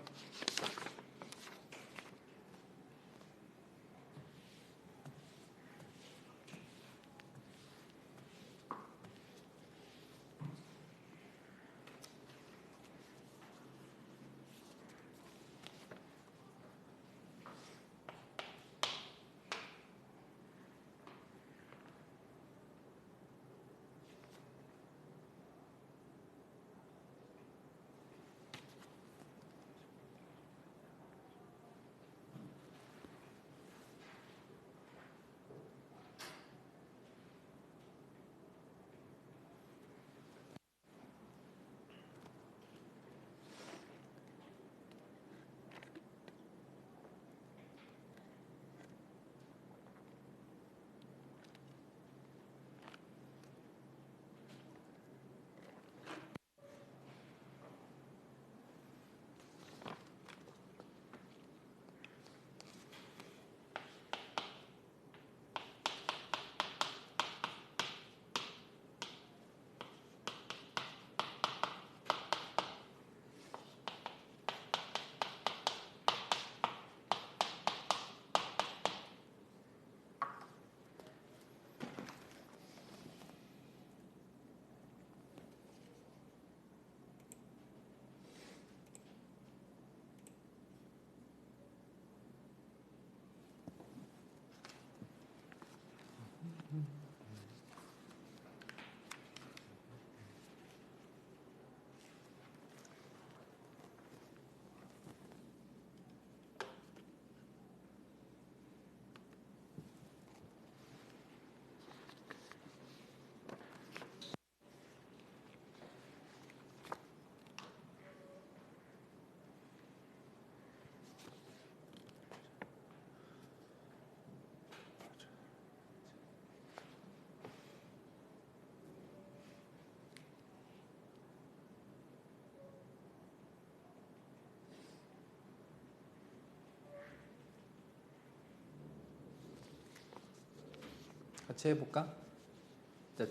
같이 해볼까?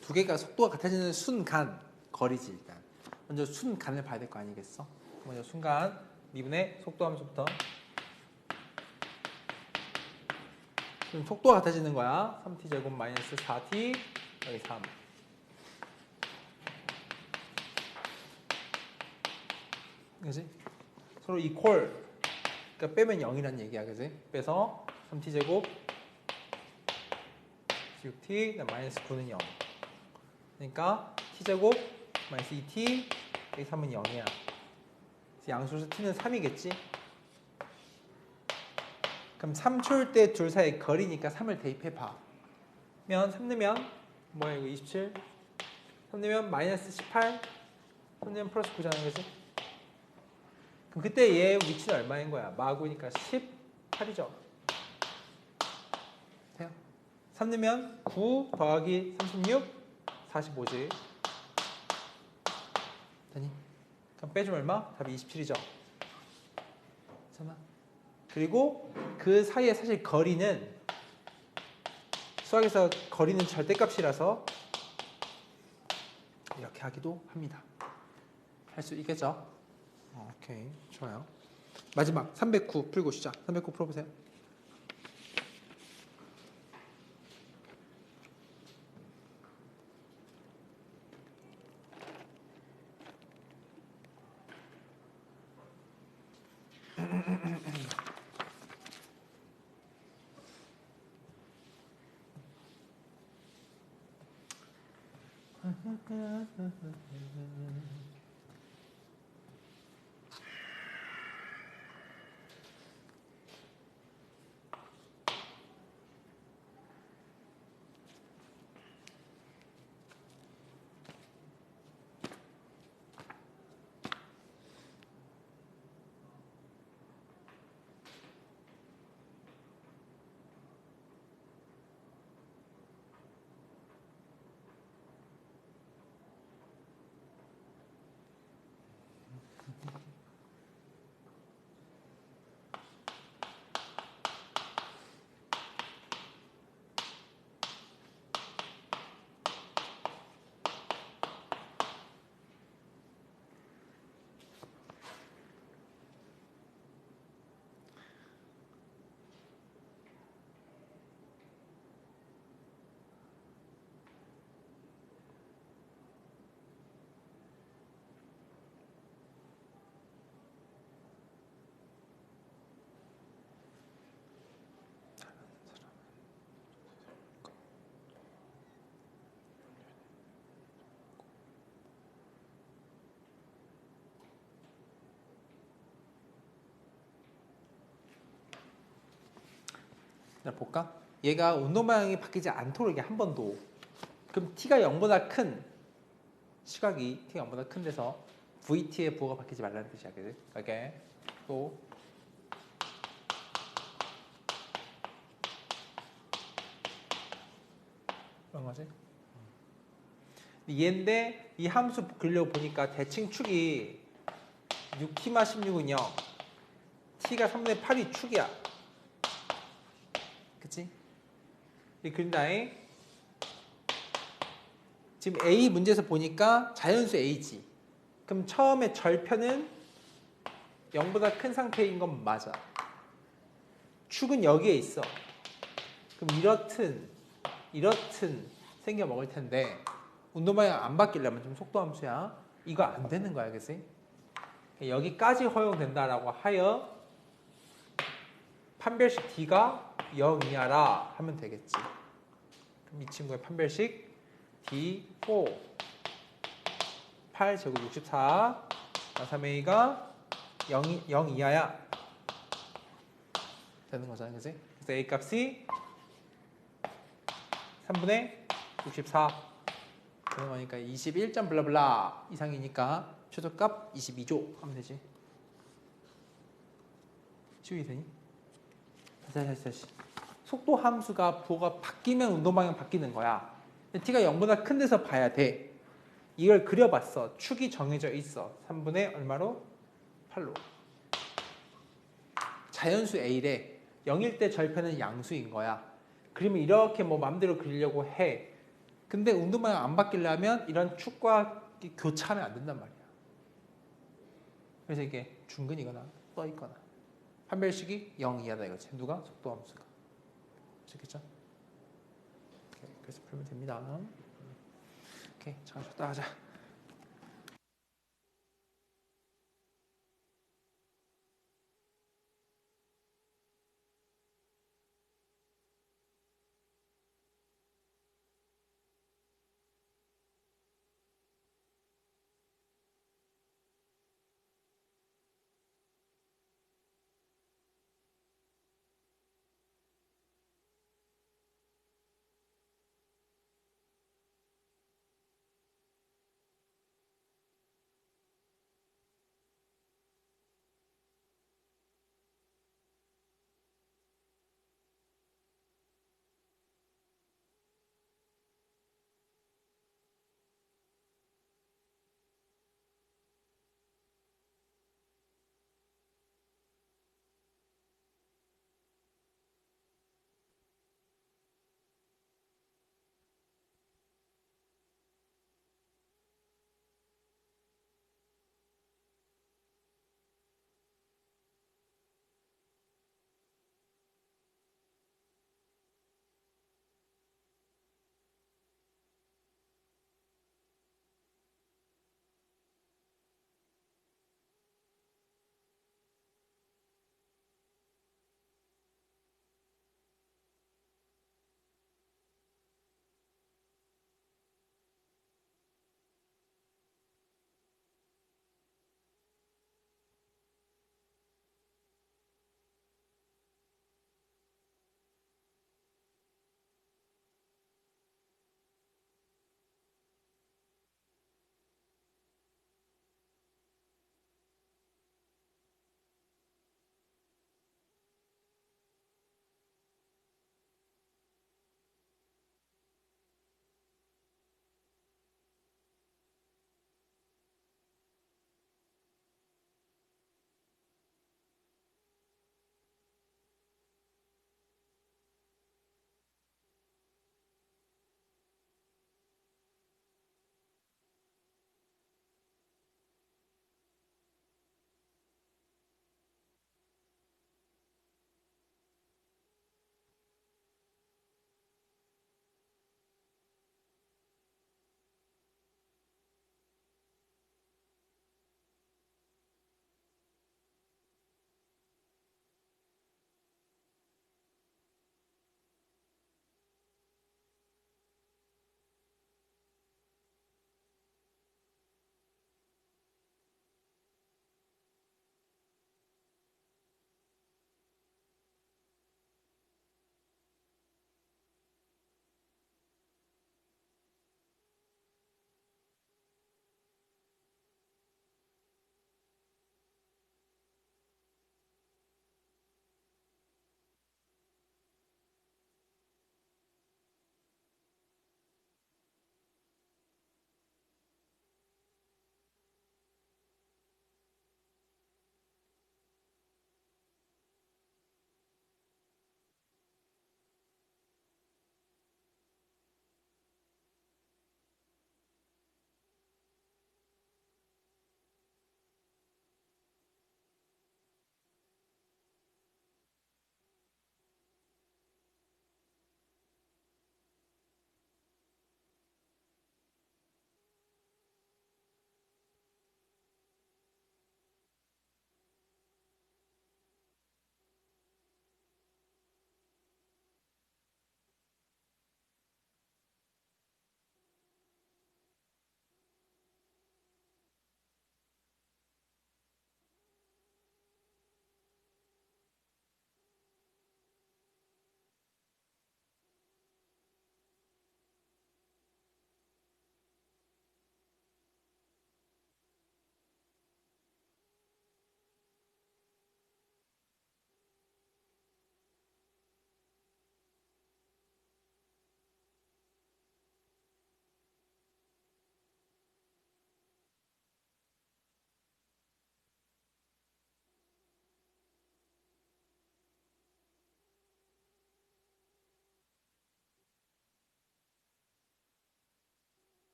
두 개가 속도가 같아지는 순간 거리지. 일단 먼저 순간을 봐야 될 거 아니겠어? 먼저 순간 미분의 속도 함수부터. 그럼 속도가 같아지는 거야. 3t 제곱 마이너스 4t 여기 3. 그지? 서로 이퀄. 그러니까 빼면 0이란 얘기야, 그지? 빼서 3t제곱 6t 마이너스 9는 0. 그러니까 t제곱 마이너스 2t 여기 3은 0이야. 양수에서 t는 3이겠지? 그럼 3초일 때 둘 사이 거리니까 3을 대입해봐. 면 3 넣으면 뭐야 이거 27? 3 넣으면 마이너스 18? 3 넣으면 플러스 9잖아, 그지? 그럼 그때 얘 위치는 얼마인 거야? 마구니까 18이죠. 돼요? 3 넣으면 9 더하기 36 45지. 되니? 그럼 빼주면 얼마? 답이 27이죠. 괜찮아? 그리고 그 사이에 사실 거리는 수학에서 거리는 절대값이라서 이렇게 하기도 합니다. 할 수 있겠죠? 오케이, 좋아요. 마지막 309 풀고 시작. 309 풀어보세요. 볼까? 얘가 운동 방향이 바뀌지 않도록 이게 한 번도. 그럼 t가 0보다 큰 시각이 t가 0보다 큰 데서 vt의 부호가 바뀌지 말라는 뜻이야, 그지? 오케이. 또 그런 거지. 얘인데 이 함수 그리려고 보니까 대칭 축이 6t마 16은 0, t가 3분의 8이 축이야. 그치? 이 그린다잉. 지금 A 문제에서 보니까 자연수 A지. 그럼 처음에 절편은 0보다 큰 상태인 건 맞아. 축은 여기에 있어. 그럼 이렇든 생겨 먹을 텐데 운동 방향 안 바뀌려면 좀 속도 함수야. 이거 안 되는 거야, 그치? 여기까지 허용된다라고 하여 판별식 D가 0 이하라 하면 되겠지. 그럼 이 친구의 판별식 D4 8 제곱 64 3A가 0 이하야 되는 거잖아, 그치? 그래서 A 값이 3분의 64 되는 거니까 21. 블라블라 이상이니까 최저값 22조 하면 되지. 쉬우게 되니? 다시. 속도 함수가 부호가 바뀌면 운동 방향 바뀌는 거야. t가 0보다 큰 데서 봐야 돼. 이걸 그려봤어. 축이 정해져 있어. 3분의 얼마로? 8로. 자연수 A래. 0일 때 절편은 양수인 거야. 그러면 이렇게 뭐 맘대로 그리려고 해. 근데 운동 방향 안 바뀌려면 이런 축과 교차하면 안 된단 말이야. 그래서 이게 중근이거나 떠 있거나. 판별식이 0 이하다 이거지. 누가? 속도 함수가. 아시겠죠? 그래서 풀면 됩니다. 오케이, 자, 쉬었다 하자.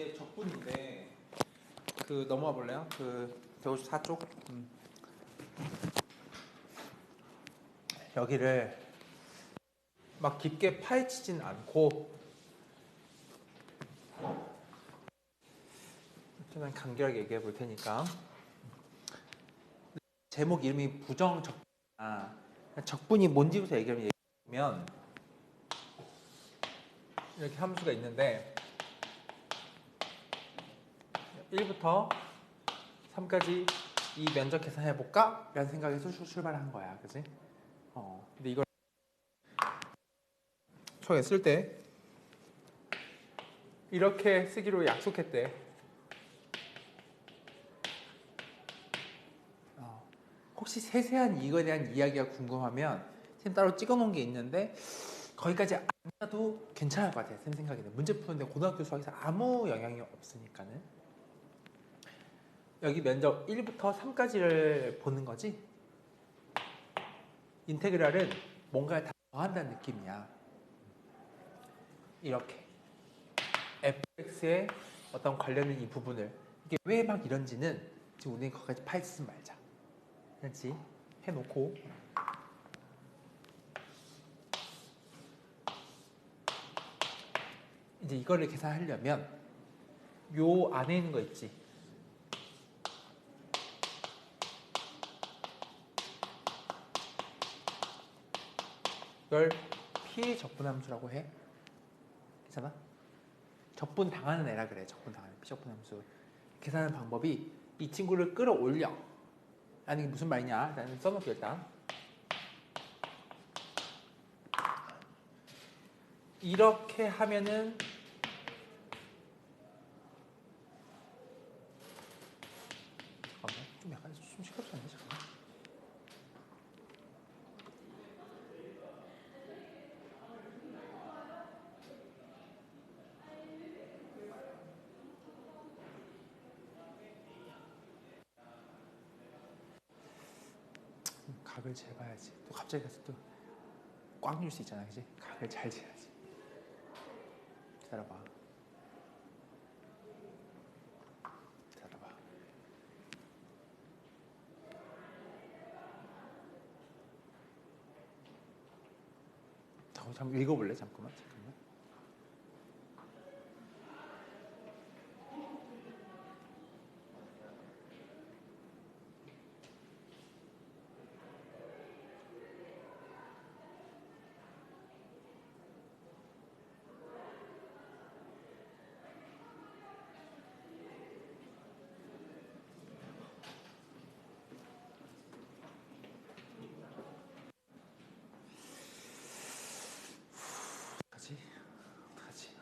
이제 적분인데 그 넘어가 볼래요? 그 154쪽. 여기를 막 깊게 파헤치진 않고 일단 간결하게 얘기해 볼 테니까. 제목 이름이 부정적분. 적분이 뭔지부터 얘기하면 이렇게 함수가 있는데 1부터 3까지 이 면적 계산해 볼까? 라는 생각에서 출발한 거야. 그치? 근데 이걸 처음에 쓸 때 이렇게 쓰기로 약속했대. 혹시 세세한 이거에 대한 이야기가 궁금하면 쌤 따로 찍어 놓은 게 있는데 거기까지 안 가도 괜찮을 것 같아요. 쌤 생각에는. 문제 푸는데 고등학교 수학에서 아무 영향이 없으니까는. 여기 면적 1부터 3까지를 보는 거지. 인테그랄은 뭔가를 다 더한다는 느낌이야. 이렇게 fx의 어떤 관련된 이 부분을 이게 왜 막 이런지는 지금 우리는 거기까지 파헤치지 말자. 그렇지? 해놓고 이제 이거를 계산하려면 요 안에 있는 거 있지? 이걸 p 적분함수라고 해. 괜찮아? 적분 당하는 애라 그래. 적분 당하는 p 적분함수. 계산하는 방법이 이 친구를 끌어올려. 라는 게 무슨 말이냐? 나는 써놓을게 일단. 이렇게 하면은 잠깐만 좀 약간 좀 시끄럽지 않냐? 잠깐만. 각을 재봐야지. 또 갑자기 가서 또 꽉 눌 수 있잖아, 그지? 각을 잘 재야지. 기다려봐. 기다려봐. 잠깐 읽어볼래? 잠깐만. 어떡하지? 어떡하지?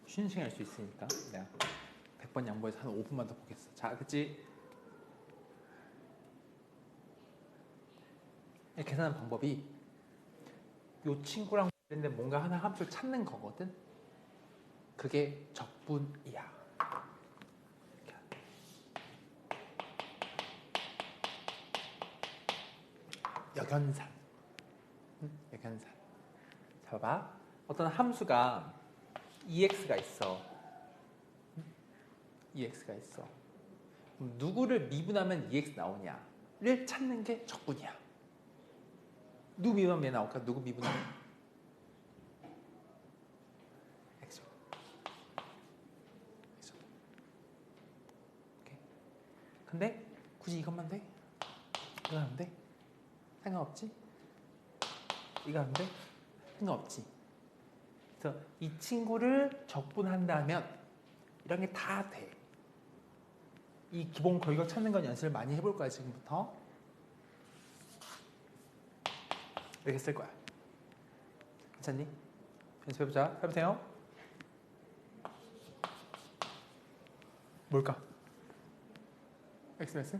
쉬는 시간 할 수 있으니까 내가 100번 양보해서 한 5분만 더 보겠어. 자, 그치? 계산하는 방법이 이 친구랑 관련된 뭔가 하나 함수를 찾는 거거든. 그게 적분이야. 역연산. 역연산. 자, 봐봐. 어떤 함수가 ex가 있어. ex가 있어. 그럼 누구를 미분하면 ex 나오냐를 찾는 게 적분이야. 누구 미분하면 왜 나올까? 누구 미분하면? x. 오케이. 근데 굳이 이것만 돼? 이거 하면 돼? 상관없지? 이거 하면 돼? 상관없지? 그래서 이 친구를 적분한다면 이런 게 다 돼. 이 기본 골격 찾는 건 연습을 많이 해볼 거야 지금부터. 이렇게 쓸 거야. 괜찮니? 연습해보자. 해보세요. 뭘까? x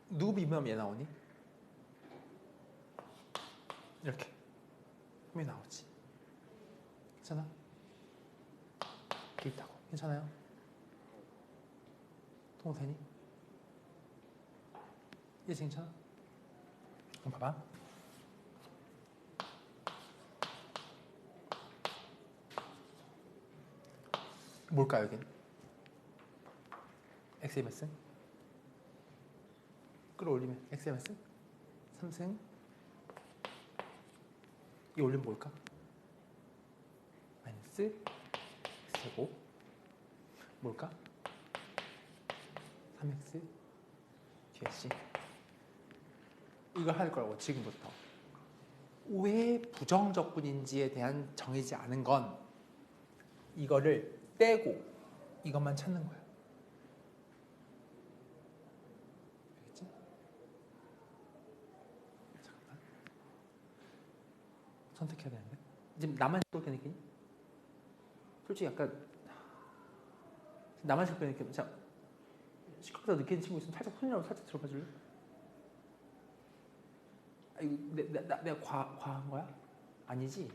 누구 비교하면 얘 나오니? 이렇게 왜 나오지? 괜찮아? 이렇게 있다고. 괜찮아요? 통되니? 이해서 괜찮아? 그럼 봐봐. 뭘까요, 여긴? XMS? 끌어올리면 XMS? 3승? 이 올리면 뭘까? 마이너스 X제곱 뭘까? 3X QC 이걸 할 거라고 지금부터. 왜 부정적분인지에 대한 정해지지 않은 건 이거를 빼고 이것만 찾는 거야. 알겠지? 잠깐만. 선택해야 되는데. 지금 나만 그렇게 느끼니? 솔직히 약간 나만 그렇게 느끼면 자 시끄럽다 느끼는 친구 있으면 살짝 손이라도 살짝 들어봐 줄래? 아, 이거 내가 과한 거야? 아니지?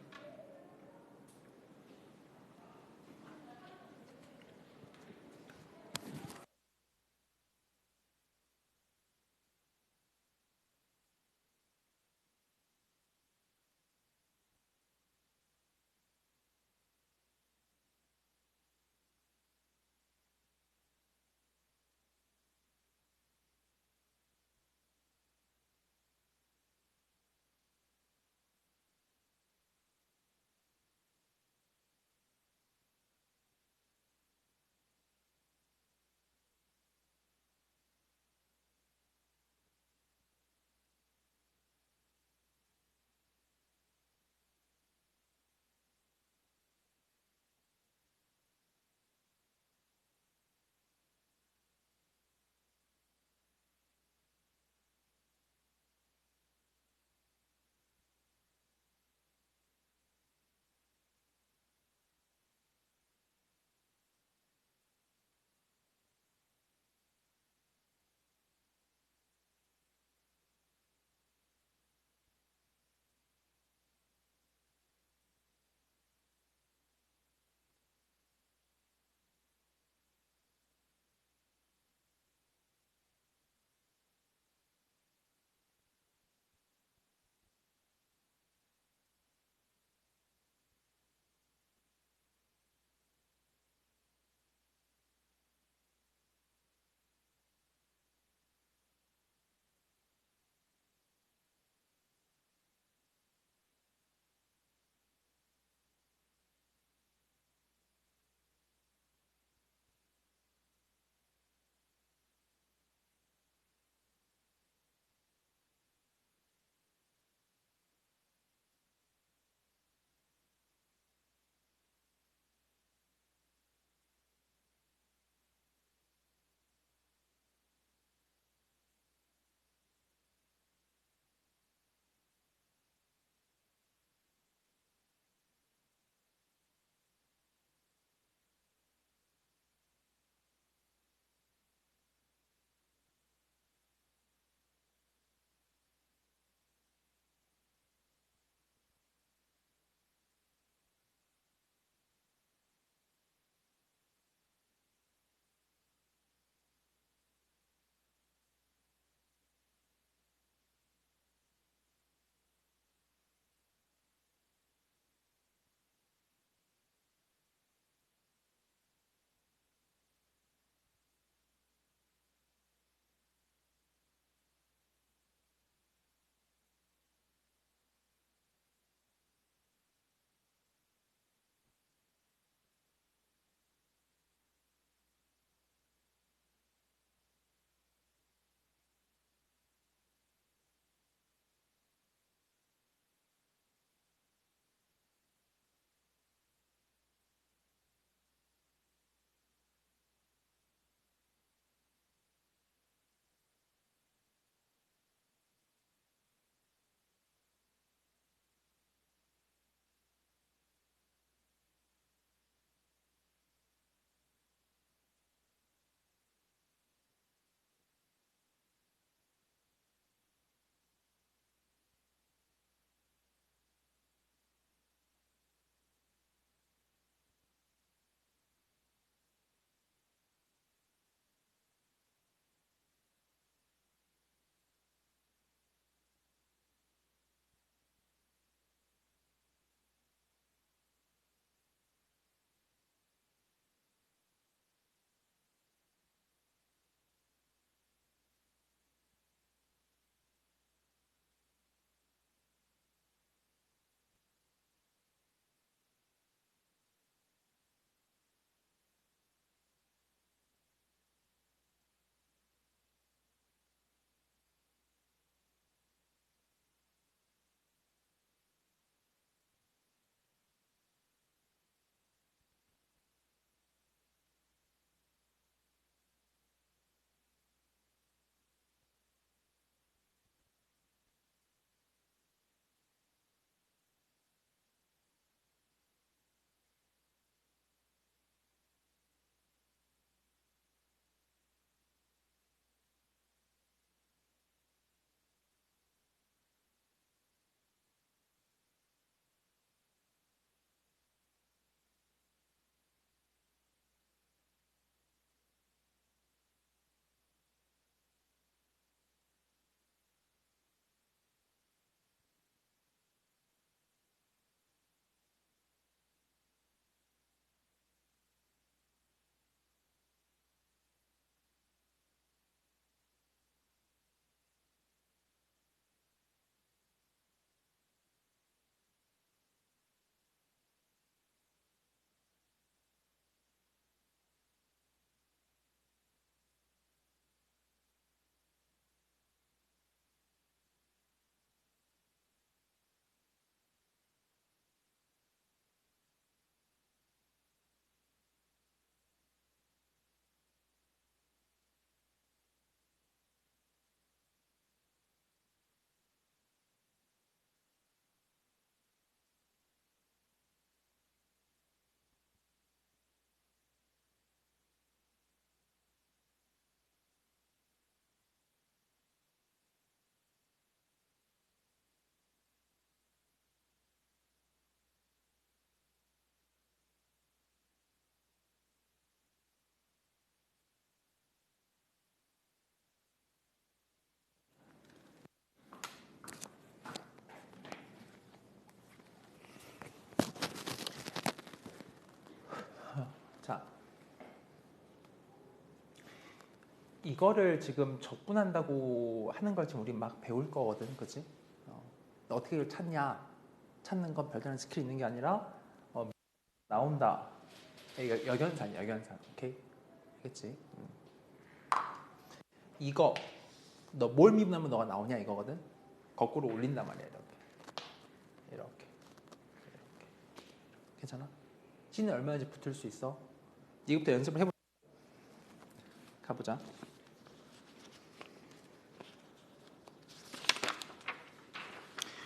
이거를 지금 적분한다고 하는 걸 지금 우리 막 배울 거거든, 그치? 어떻게 이걸 찾냐? 찾는 건 별다른 스킬이 있는 게 아니라 나온다. 이거 역연산이야, 역연산. 오케이? 알겠지? 이거 너 뭘 미분하면 너가 나오냐 이거거든? 거꾸로 올린단 말이야, 이렇게. 이렇게. 괜찮아? C는 얼마인지 붙을 수 있어? 이것부터 연습을 해보자. 가보자.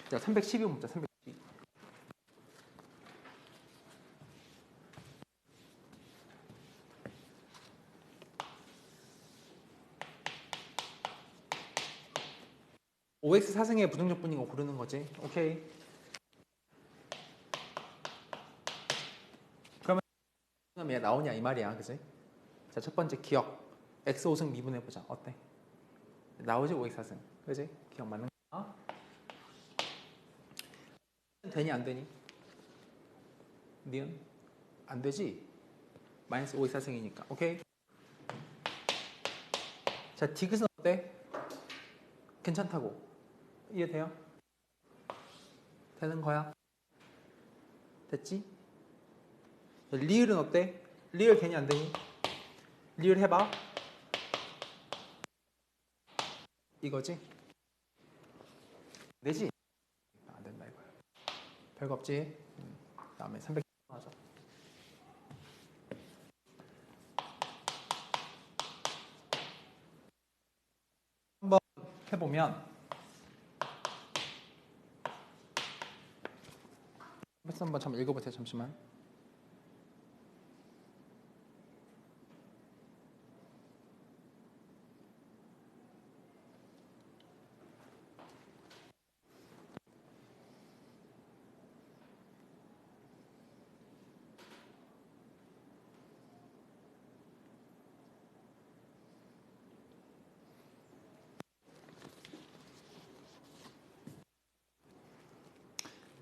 자, 312 묻자, 312. OX 사승의 부정적분인 거 고르는 거지. 오케이. 그러면 얘 나오냐 이 말이야, 그지? 자, 첫 번째 기억. X 5승 미분해 보자. 어때? 나오지 OX 사승, 그지? 기억 맞는 거? 되니 안 되니? 니은 안 되지. 마이너스 OX 사승이니까. 오케이. 자, 디귿은 어때? 괜찮다고. 이해돼요? 되는 거야? 됐지? 리을은 어때? 리을 되니 안 되니? 리을 해봐. 이거지? 되지? 안 된다 이거야. 별거 없지? 다음에 300 하자. 한번 해보면 300 한번 읽어보세요. 잠시만.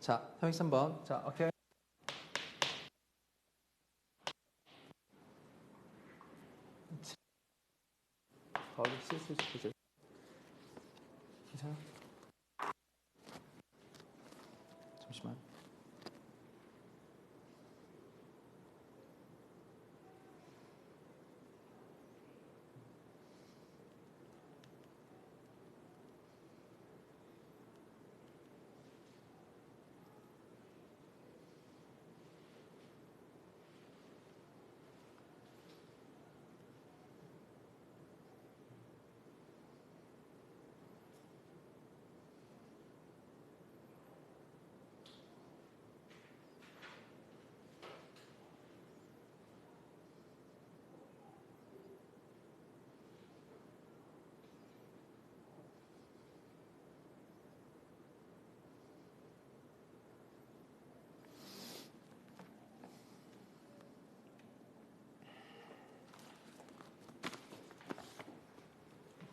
자, 303번. 자, 오케이. 거기 실수시키죠. 괜찮아? 잠시만.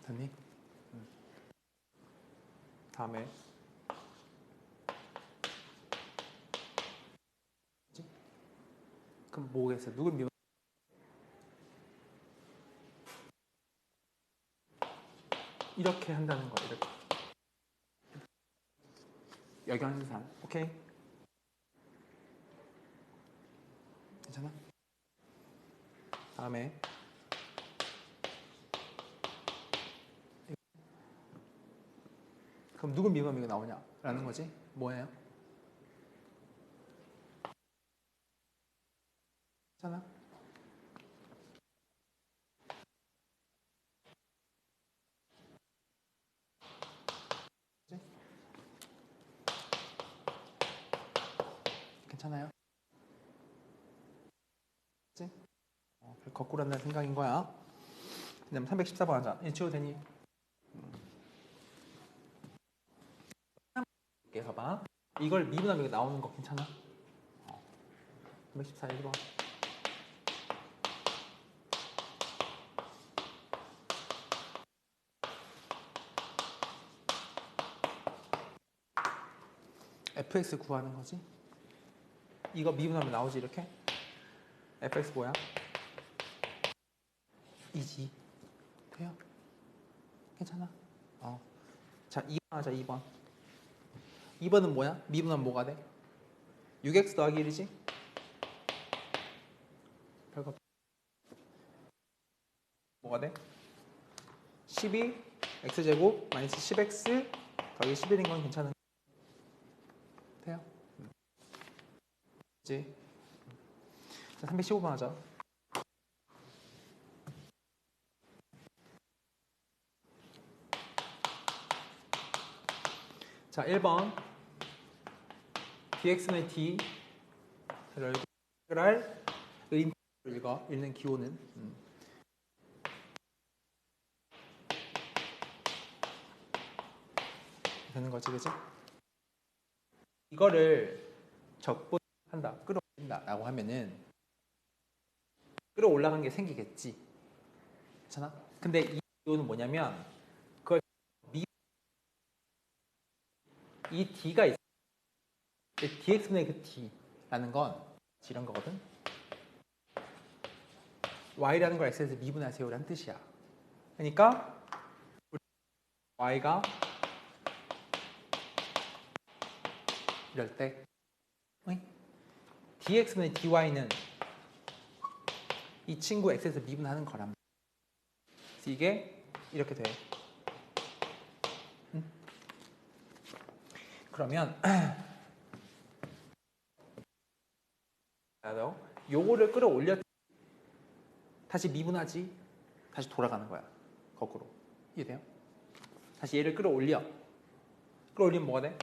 됐니? 다음에 그럼 뭐겠어? 누굴 미워? 이렇게 한다는 거야. 이렇게. 역연산. 오케이? 괜찮아? 다음에 그럼 누굴 미분하면 이거 나오냐? 라는 거지. 뭐예요? 괜찮아? 그치? 괜찮아요? 그치? 거꾸로 한다는 생각인 거야. 그다음 314번 하자. 이 지워도 되니? 이렇게 봐봐. 이걸 미분하면 이거 나오는 거 괜찮아? 314 1번. fx 구하는 거지. 이거 미분하면 나오지 이렇게. fx 뭐야? 2지. 돼요? 괜찮아? 자, 2번 하자, 2번. 2번은 뭐야? 미분하면 뭐가 돼? 6x 더하기 1이지? 별거 없- 뭐가 돼? 12 x제곱 마이너스 10x 더하기 11인 건 괜찮은 돼요? 그치? 자, 315번 하자. 자, 1번 dx는 d 를 읽는 기호는 되는 거지, 그치? 이거를 적분한다, 끌어올린다라고 하면은 끌어올라간 게 생기겠지, 괜찮아? 근데 이 기호는 뭐냐면 그걸 이 d가 있어. dx분의 그 d라는 건 이런 거거든. y라는 걸 x에서 미분하세요라는 뜻이야. 그러니까 y가 이럴 때 dx분의 dy는 이 친구 x에서 미분하는 거란 말이야. 그래서 이게 이렇게 돼. 응? 그러면 요거를 끌어올려 다시 미분하지, 다시 돌아가는 거야, 거꾸로. 이해돼요? 다시 얘를 끌어올리면 뭐가 돼?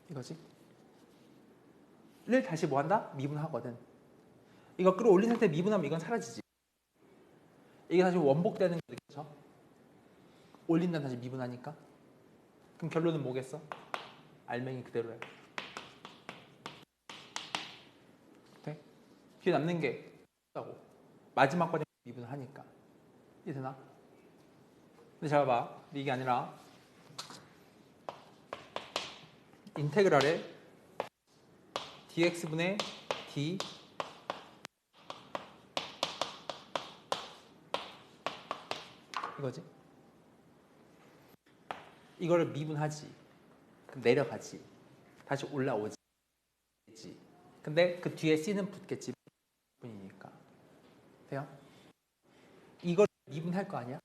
이거지. 를 다시 뭐 한다? 미분하거든. 이거 끌어올린 상태 미분하면 이건 사라지지. 이게 다시 원복되는 거 느껴져? 올린 다음 다시 미분하니까. 그럼 결론은 뭐겠어? 알맹이 그대로야. 돼? 뒤에 남는 게 없다고. 마지막 과정 미분을 하니까. 이해되나? 근데 잘 봐봐. 이게 아니라 인테그랄에 dx분의 d 이거지. 이거를 미분하지. 그럼 내려가지. 다시 올라오지. 근데 그 뒤에 c는 붙겠지. 분이니까. 돼요? 이걸 미분할 거 아니야?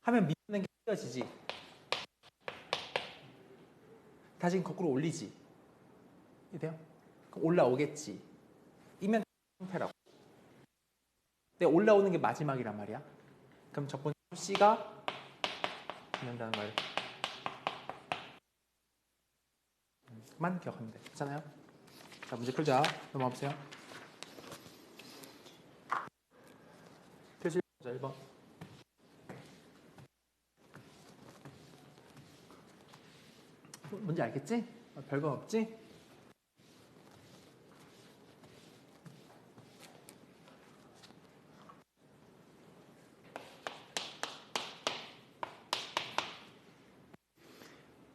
하면 미분된 게 띄어지지. 다시 거꾸로 올리지. 돼요? 그럼 올라오겠지. 이면 상태라고. 근데 올라오는 게 마지막이란 말이야. 그럼 적분 C가 된다는 말. 만 기억하면 돼. 괜찮아요? 자, 문제 풀자. 넘어가 보세요. 표시 보자, 1번. 뭔지 알겠지? 별거 없지?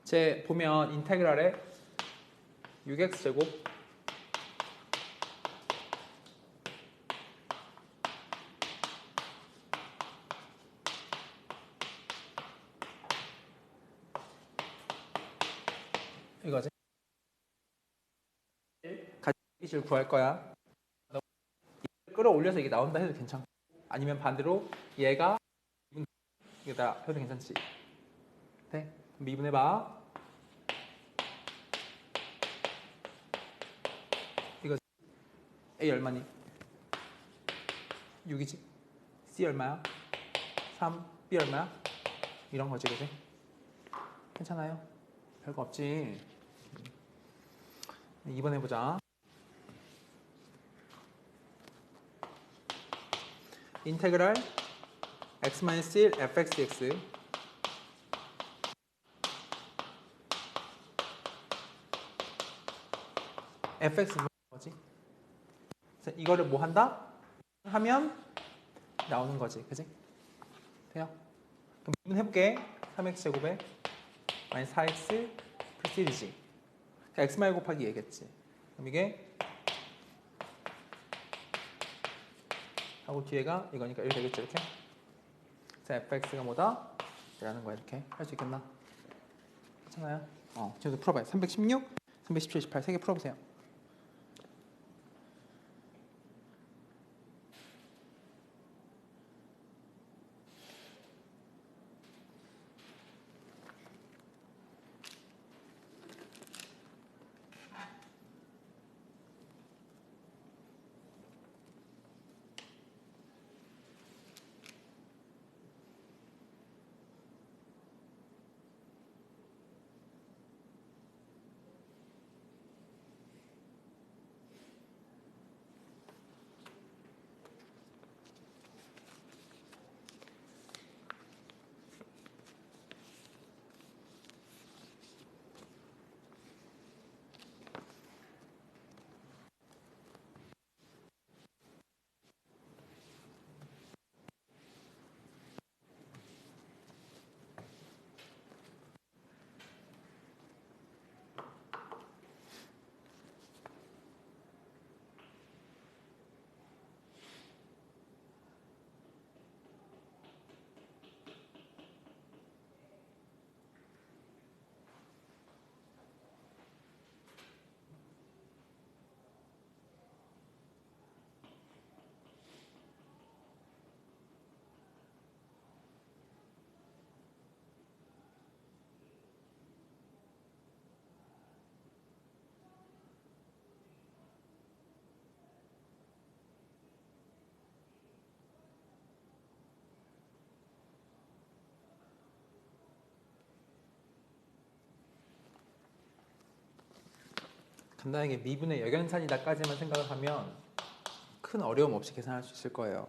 제 보면 인테그랄에 6x제곱 이거지. 가지를 구할 거야. 끌어올려서 이게 나온다 해도 괜찮고, 아니면 반대로 얘가 이거다 해도 괜찮지. 네? 미분해봐. 이거 A 얼마니? 6이지. C 얼마야? 3. B 얼마야? 이런 거지, 그지? 괜찮아요? 별거 없지. 2번 해보자. 인테그랄 x-1 fx dx fx 뭐지? 이거를 뭐 한다? 하면 나오는 거지, 그지? 돼요? 그럼 미분 해볼게. 3x 제곱에 마이너스 4x 플러스 1이지. x 마이 곱하기 얘겠지. 그럼 이게 하고 뒤에가 이거니까 이렇게 되겠죠, 이렇게. 그래서 fx가 뭐다? 라는 거야, 이렇게. 할 수 있겠나? 괜찮아요? 지금도 풀어봐요. 316, 317, 18 세 개 풀어보세요. 간단하게 미분의 역연산이다까지만 생각을 하면 큰 어려움 없이 계산할 수 있을 거예요.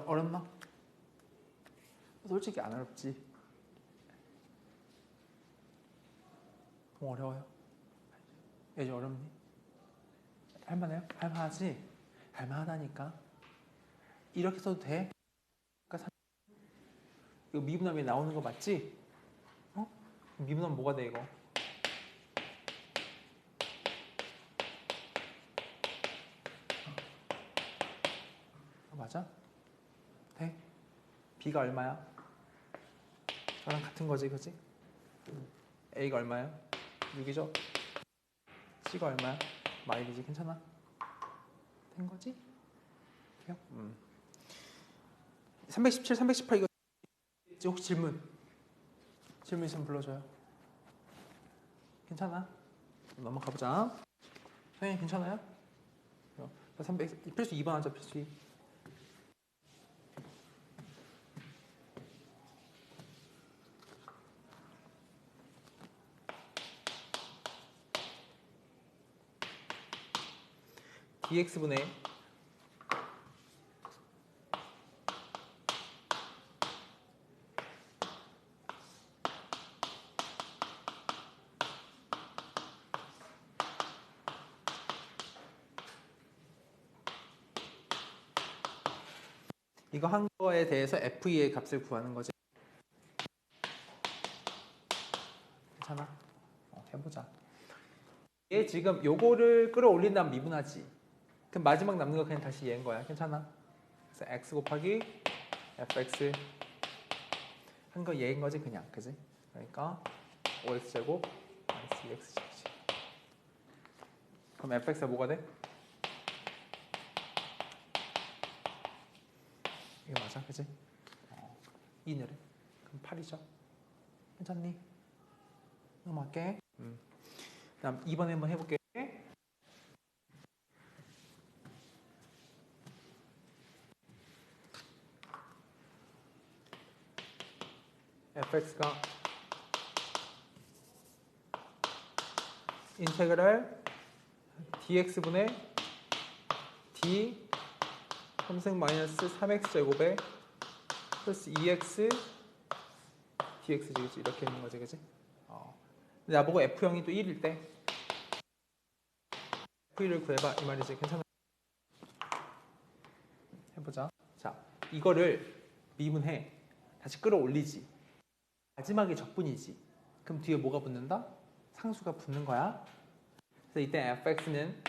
어렵나? 솔직히 안 어렵지. 어려워요? 예지 어렵니? 할만해요? 할만하지? 할만하다니까. 이렇게 써도 돼? 그러니까 이거 미분하면 나오는 거 맞지? 미분하면 뭐가 돼 이거? 맞아? 돼? B가 얼마야? 저랑 같은 거지, 그지? A가 얼마야? 6이죠? C가 얼마야? 마일이지, 괜찮아? 된 거지? 317, 318 이거 혹시 질문 있으면 불러줘요. 괜찮아? 넘어가 보자. 선생님 괜찮아요? 300, 필수 2번 하자, 필수 2. dx분의 이거 한 거에 대해서 f2의 값을 구하는 거지. 괜찮아? 해보자. 얘 지금 요거를 끌어올린 다음 미분하지. 그럼 마지막 남는 거 그냥 다시 얘인 거야. 괜찮아? 그래서 x 곱하기 fx 한 거 얘인 거지 그냥. 그지? 그러니까 5x제곱 마이너스 2x제곱이지. 그럼 fx가 뭐가 돼? 이거 맞아, 그지? 2는 그럼 8이죠. 괜찮니? 넘어갈게. 다음 2번에 한번 해볼게. fx가 인테그랄 dx분의 d 3승 마이너스 3x 제곱에 플러스 2x dx지, 그치? 이렇게 있는 거지, 그치? 근데 나보고 f0이 또 1일 때 f1을 구해봐 이 말이지. 괜찮아? 해보자. 자, 이거를 미분해. 다시 끌어올리지. 마지막에 적분이지. 그럼 뒤에 뭐가 붙는다? 상수가 붙는 거야. 그래서 이때 fx는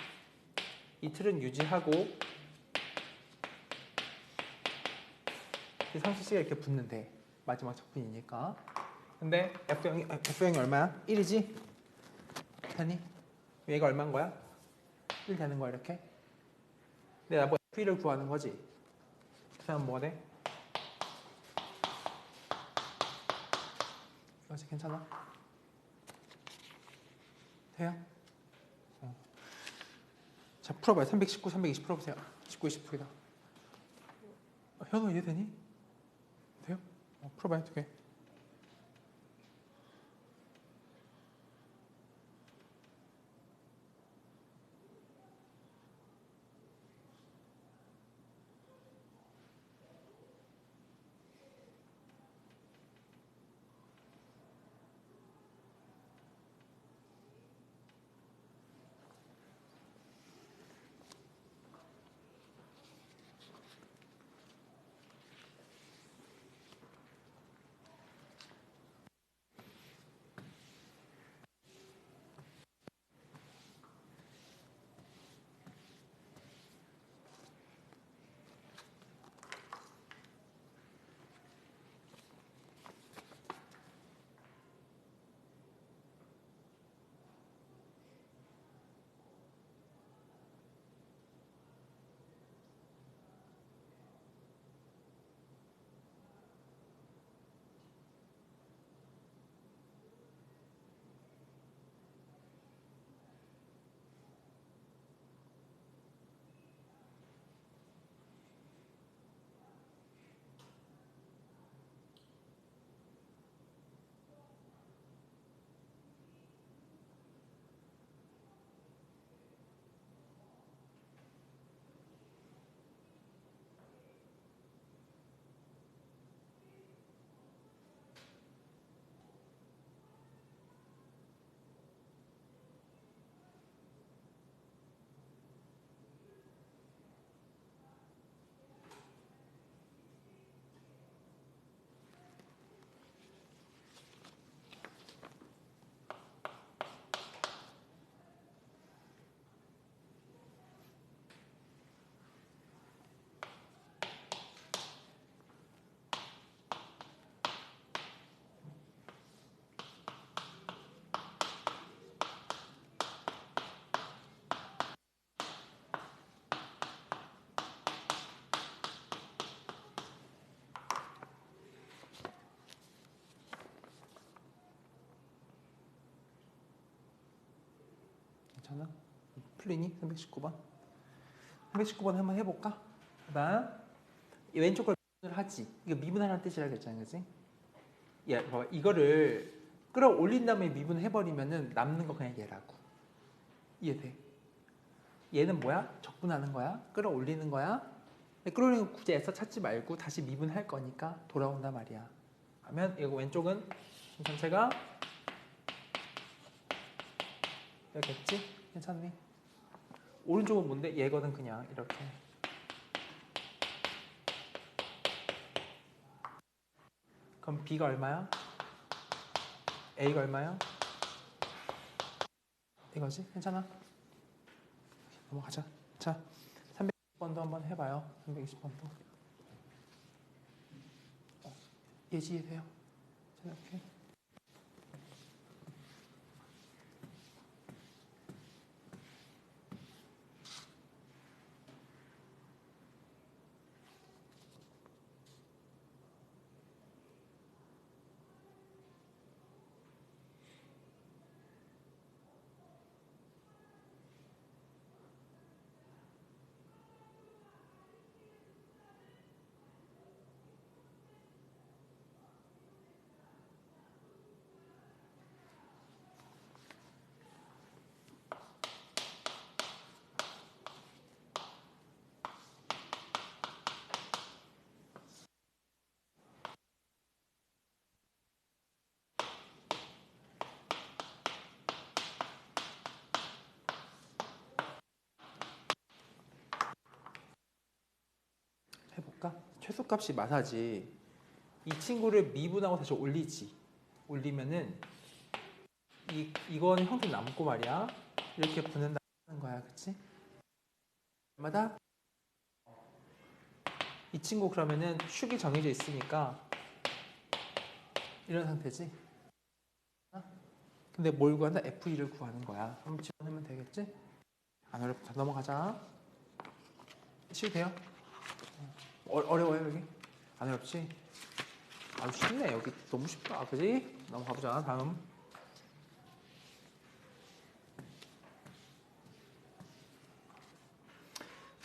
이 틀은 유지하고 이 상수씨가 이렇게 붙는데 마지막 적분이니까. 근데 f0이 얼마야? 1이지? 되니? 얘가 얼마인 거야? 1 되는 거야 이렇게. 근데 나보고 f1을 구하는 거지. 그래서 뭐가 돼? 이거지. 괜찮아? 돼요? 자, 풀어봐요. 319, 320 풀어보세요. 19, 20 두 개다. 현우 이해되니? 돼요? 풀어봐요. 두 개. 괜찮아? 풀리니? 319번. 319번 한번 해볼까? 그다음 이 왼쪽 걸 미분을 하지. 이거 미분하라는 뜻이라 그랬잖아, 그지? 야, 봐봐. 이거를 끌어올린 다음에 미분해버리면은 남는 거 그냥 얘라고. 이해돼? 얘는 뭐야? 적분하는 거야? 끌어올리는 거야? 끌어올리는 거 굳이 애써 찾지 말고 다시 미분할 거니까 돌아온단 말이야. 하면 이거 왼쪽은 전체가 이렇겠지? 괜찮니? 오른쪽은 뭔데? 얘거든 그냥 이렇게. 그럼 B가 얼마야? A가 얼마야? 이거지? 괜찮아? 넘어가자. 자, 320번도 한번 해봐요. 320번도. 이해돼요? 이렇게. 최소값이 마사지. 이 친구를 미분하고 다시 올리지. 올리면은 이건 형태 남고 말이야. 이렇게 분해한다는 거야, 그치? 마다 이 친구 그러면은 축이 정해져 있으니까 이런 상태지. 근데 뭘 구한다? F2를 구하는 거야. 한번 집어넣으면 되겠지? 안 어렵다. 자, 넘어가자. 쉬도 돼요? 어려워요 여기? 안 어렵지? 아주 쉽네. 여기 너무 쉽다. 그지? 넘어가보자. 다음.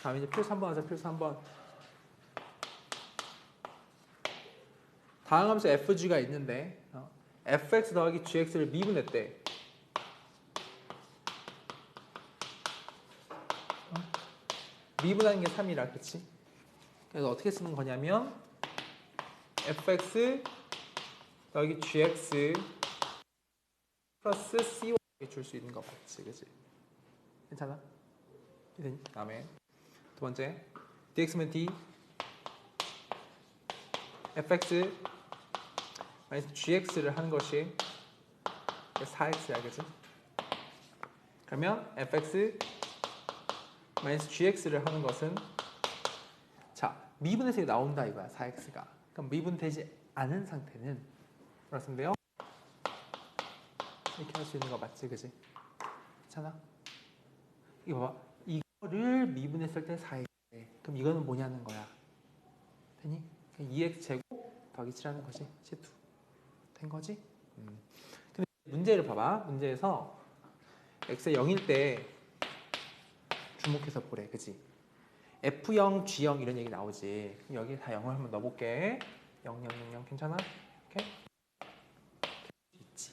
다음 이제 필수 3번 하자. 필수 3번. 다음 함수 fg가 있는데 fx 더하기 gx를 미분했대. 미분하는 게 3이라, 그치? 그래서 어떻게 쓰는 거냐면 fx 더하기 gx 플러스 c1 줄 수 있는 거 맞지, 그치? 괜찮아? 다음에 두 번째 dx면 d fx 마이너스 gx를 하는 것이 4x야, 그치? 그러면 fx 마이너스 gx를 하는 것은 자 미분에서 나온다 이거야. 4x가. 그럼 미분되지 않은 상태는 그렇습니다. 이렇게 할 수 있는 거 맞지, 그지? 괜찮아? 이거 봐봐. 이거를 미분했을 때 4x. 그럼 이거는 뭐냐는 거야. 되니? 2x 제곱 더하기 7하는 것이 C2. 된 거지? 근데 문제를 봐봐. 문제에서 x가 0일 때 주목해서 보래, 그지? F0, G0 이런 얘기 나오지. 그럼 여기 다 0을 한번 넣어볼게. 0, 0, 0, 0 괜찮아? 이렇게 있지.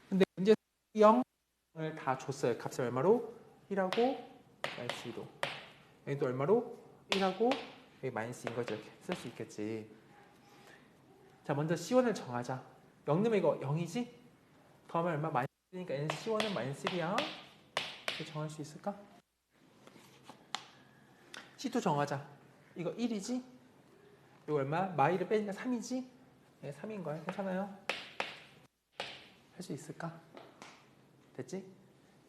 근데 문제 0을 다 줬어요. 값을 얼마로? 1하고 마이너스 2로. 여기도 얼마로? 1하고 여기 마이너스 2인 거지. 이렇게 쓸 수 있겠지. 자, 먼저 C1을 정하자. 0 넣으면 이거 0이지? 더하면 얼마? 마이너스 1이니까 얘는 C1은 마이너스 1이야. 이렇게 정할 수 있을까? C2 정하자. 이거 1이지? 이거 얼마? 마이를 빼니까 3이지? 네, 3인 거야. 괜찮아요? 할 수 있을까? 됐지?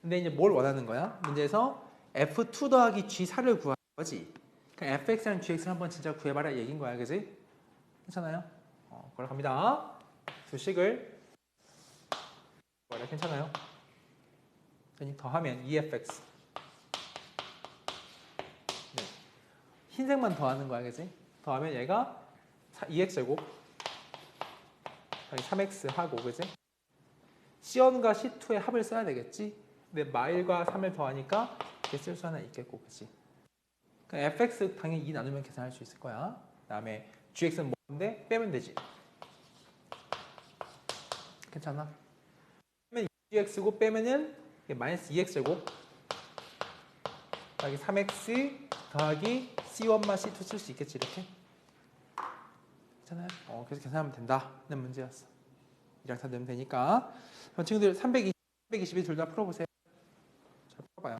근데 이제 뭘 원하는 거야? 문제에서 F2 더하기 G4를 구하는 거지. 그럼 FX랑 GX를 한번 진짜 구해봐라 얘기인 거야. 그지? 괜찮아요? 그걸 갑니다. 두 식을 구하라. 괜찮아요? 더하면 EFX. 네. 흰색만 더하는 거야. 그지? 더하면 얘가 2x제곱 3x 하고, 그지? C1과 C2의 합을 써야 되겠지? 근데 마일과 3을 더하니까 이렇게 쓸 수 하나 있겠고, 그치? 그럼 fx 당연히 2 나누면 계산할 수 있을 거야. 그 다음에 gx는 뭔데? 빼면 되지. 괜찮아? 빼면 2gx고 빼면은 마이너스 2x제곱 더하기 3x 더하기 c1만 c2 쓸 수 있겠지, 이렇게? 괜찮아요? 그래서 계산하면 된다는 문제였어. 이랑 다 넣으면 되니까. 그럼 친구들 320, 322 둘 다 풀어보세요. 잘 풀어봐요.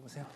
보세요.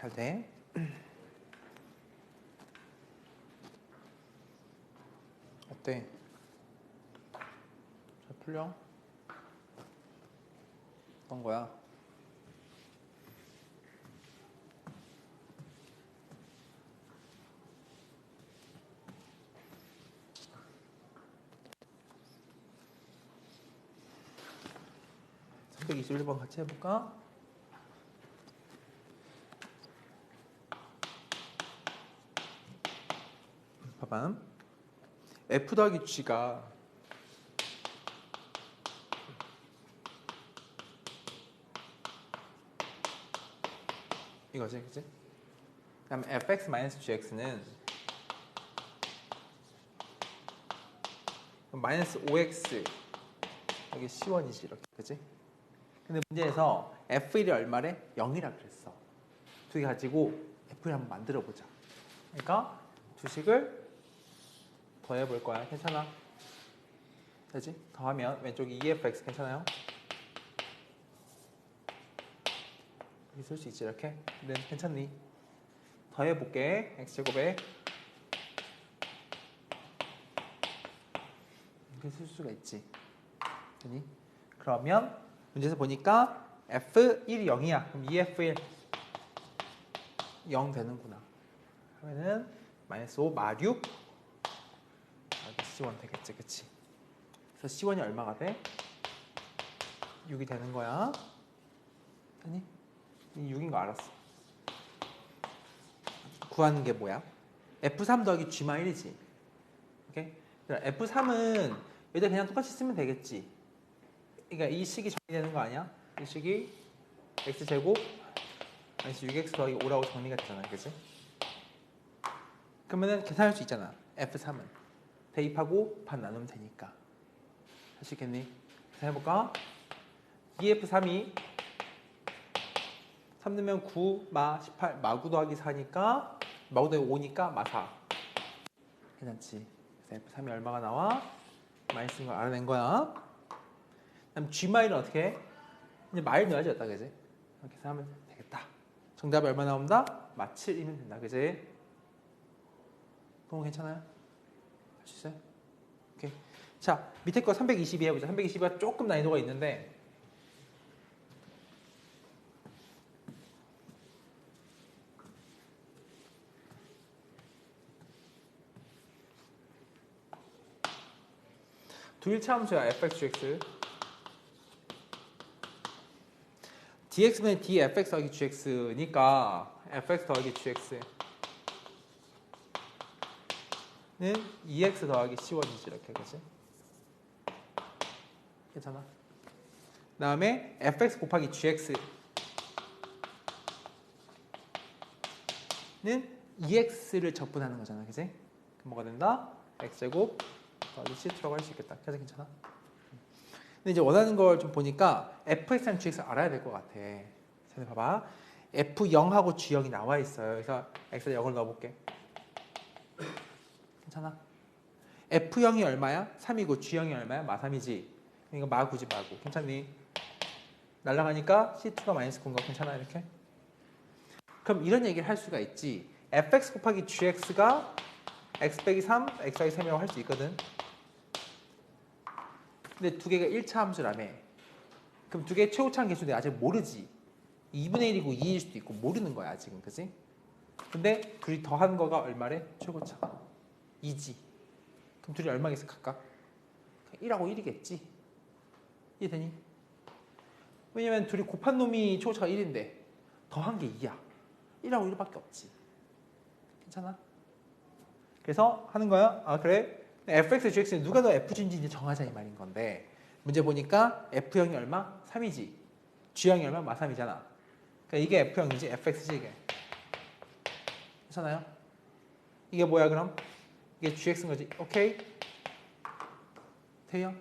잘 돼. 어때? 잘 풀려? 어떤 거야? (321번) 같이 해볼까? 봐봐. F 더하기 G가 이거지, 그치? 그다음 fx-gx는 마이너스 5x 여기 c1이지 이렇게, 그치? 근데 문제에서 f1이 얼마래? 0이라 그랬어. 두 개 가지고 f1을 한번 만들어 보자. 그러니까 두 식을 더해볼 거야. 괜찮아? 되지? 더하면 왼쪽이 2fx 괜찮아요? 여기 쓸 수 있지 이렇게? 네, 괜찮니? 더해볼게. x제곱에 이렇게 쓸 수가 있지. 되니? 그러면 문제에서 보니까 f1이 0이야. 그럼 2f1 0 되는구나. 그러면은 마이너스 5 마 6 C1 되겠지, 그치? 그래서 C1이 얼마가 돼? 6이 되는 거야. 되니? 6인 거 알았어. 구하는 게 뭐야? F3 더하기 G-1이지. 오케이? F3은 여기다 그냥 똑같이 쓰면 되겠지. 그러니까 이 식이 정리되는 거 아니야? 이 식이 x제곱 마이너스 6x 더하기 5라고 정리가 되잖아, 그치? 그러면은 계산할 수 있잖아. F3은 대입하고 반 나누면 되니까. 할 수 있겠니? 계산해볼까? 2F3이 3 넣으면 9 마 18 마 9 더하기 4니까 마 9 더하기 5니까 마 4. 괜찮지? 그래서 F3이 얼마가 나와? 마이너스인 걸 알아낸 거야. 그다음 G-마일은 어떻게 해? 이제 마일 넣어야지, 였다, 그지? 이렇게 해서 하면 되겠다. 정답이 얼마 나온다? 마 7이면 된다, 그지? 그럼 괜찮아요? 할 수 있어요? 오케이. 자, 밑에 거 322 해보자. 322가 조금 난이도가 있는데 두일차 함수야. fx, gx dx분의 dfx 더하기 gx니까 fx 더하기 gx는 2x 더하기 c1이지 이렇게, 그치? 괜찮아? 그 다음에 fx 곱하기 gx는 2x를 적분하는 거잖아, 그치? 그럼 뭐가 된다? x제곱 더하기 c2라고 할 수 있겠다. 그래서 괜찮아? 근데 이제 원하는 걸 좀 보니까 fx랑 gx 알아야 될 것 같아. 자, 봐봐. f0하고 g0이 나와 있어요. 그래서 x에 0을 넣어볼게. 괜찮아? f0이 얼마야? 3이고 g0이 얼마야? 마 3이지. 이거 마 9지, 마 9. 괜찮니? 날라가니까 c2가 마이너스 9인 거 괜찮아, 이렇게? 그럼 이런 얘기를 할 수가 있지. fx 곱하기 gx가 x 빼기 3, x 빼기 3이라고 할 수 있거든. 근데 두 개가 1차 함수라며. 그럼 두 개의 최고차항 개수인데 아직 모르지. 2분의 1이고 2일 수도 있고 모르는 거야, 아직은. 그치? 근데 둘이 더한 거가 얼마래? 최고차가 2지. 그럼 둘이 얼마겠어, 각각? 1하고 1이겠지. 이해되니? 왜냐면 둘이 곱한 놈이 최고차가 1인데 더한 게 2야. 1하고 1밖에 없지. 괜찮아? 그래서 하는 거야. 아, 그래? fx, gx는 누가 더 fg인지 이제 정하자 이 말인 건데 문제 보니까 f0이 얼마? 3이지. g0이 얼마? 마 3이잖아. 그러니까 이게 f0이지 fx지 이게. 괜찮아요? 이게 뭐야 그럼? 이게 gx인 거지. 오케이? 돼요?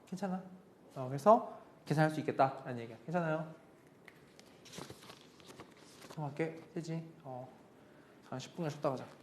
괜찮아? 그래서 계산할 수 있겠다 라는 얘기야. 괜찮아요? 정확하게 되지? 한 10분간 쉬었다 가자.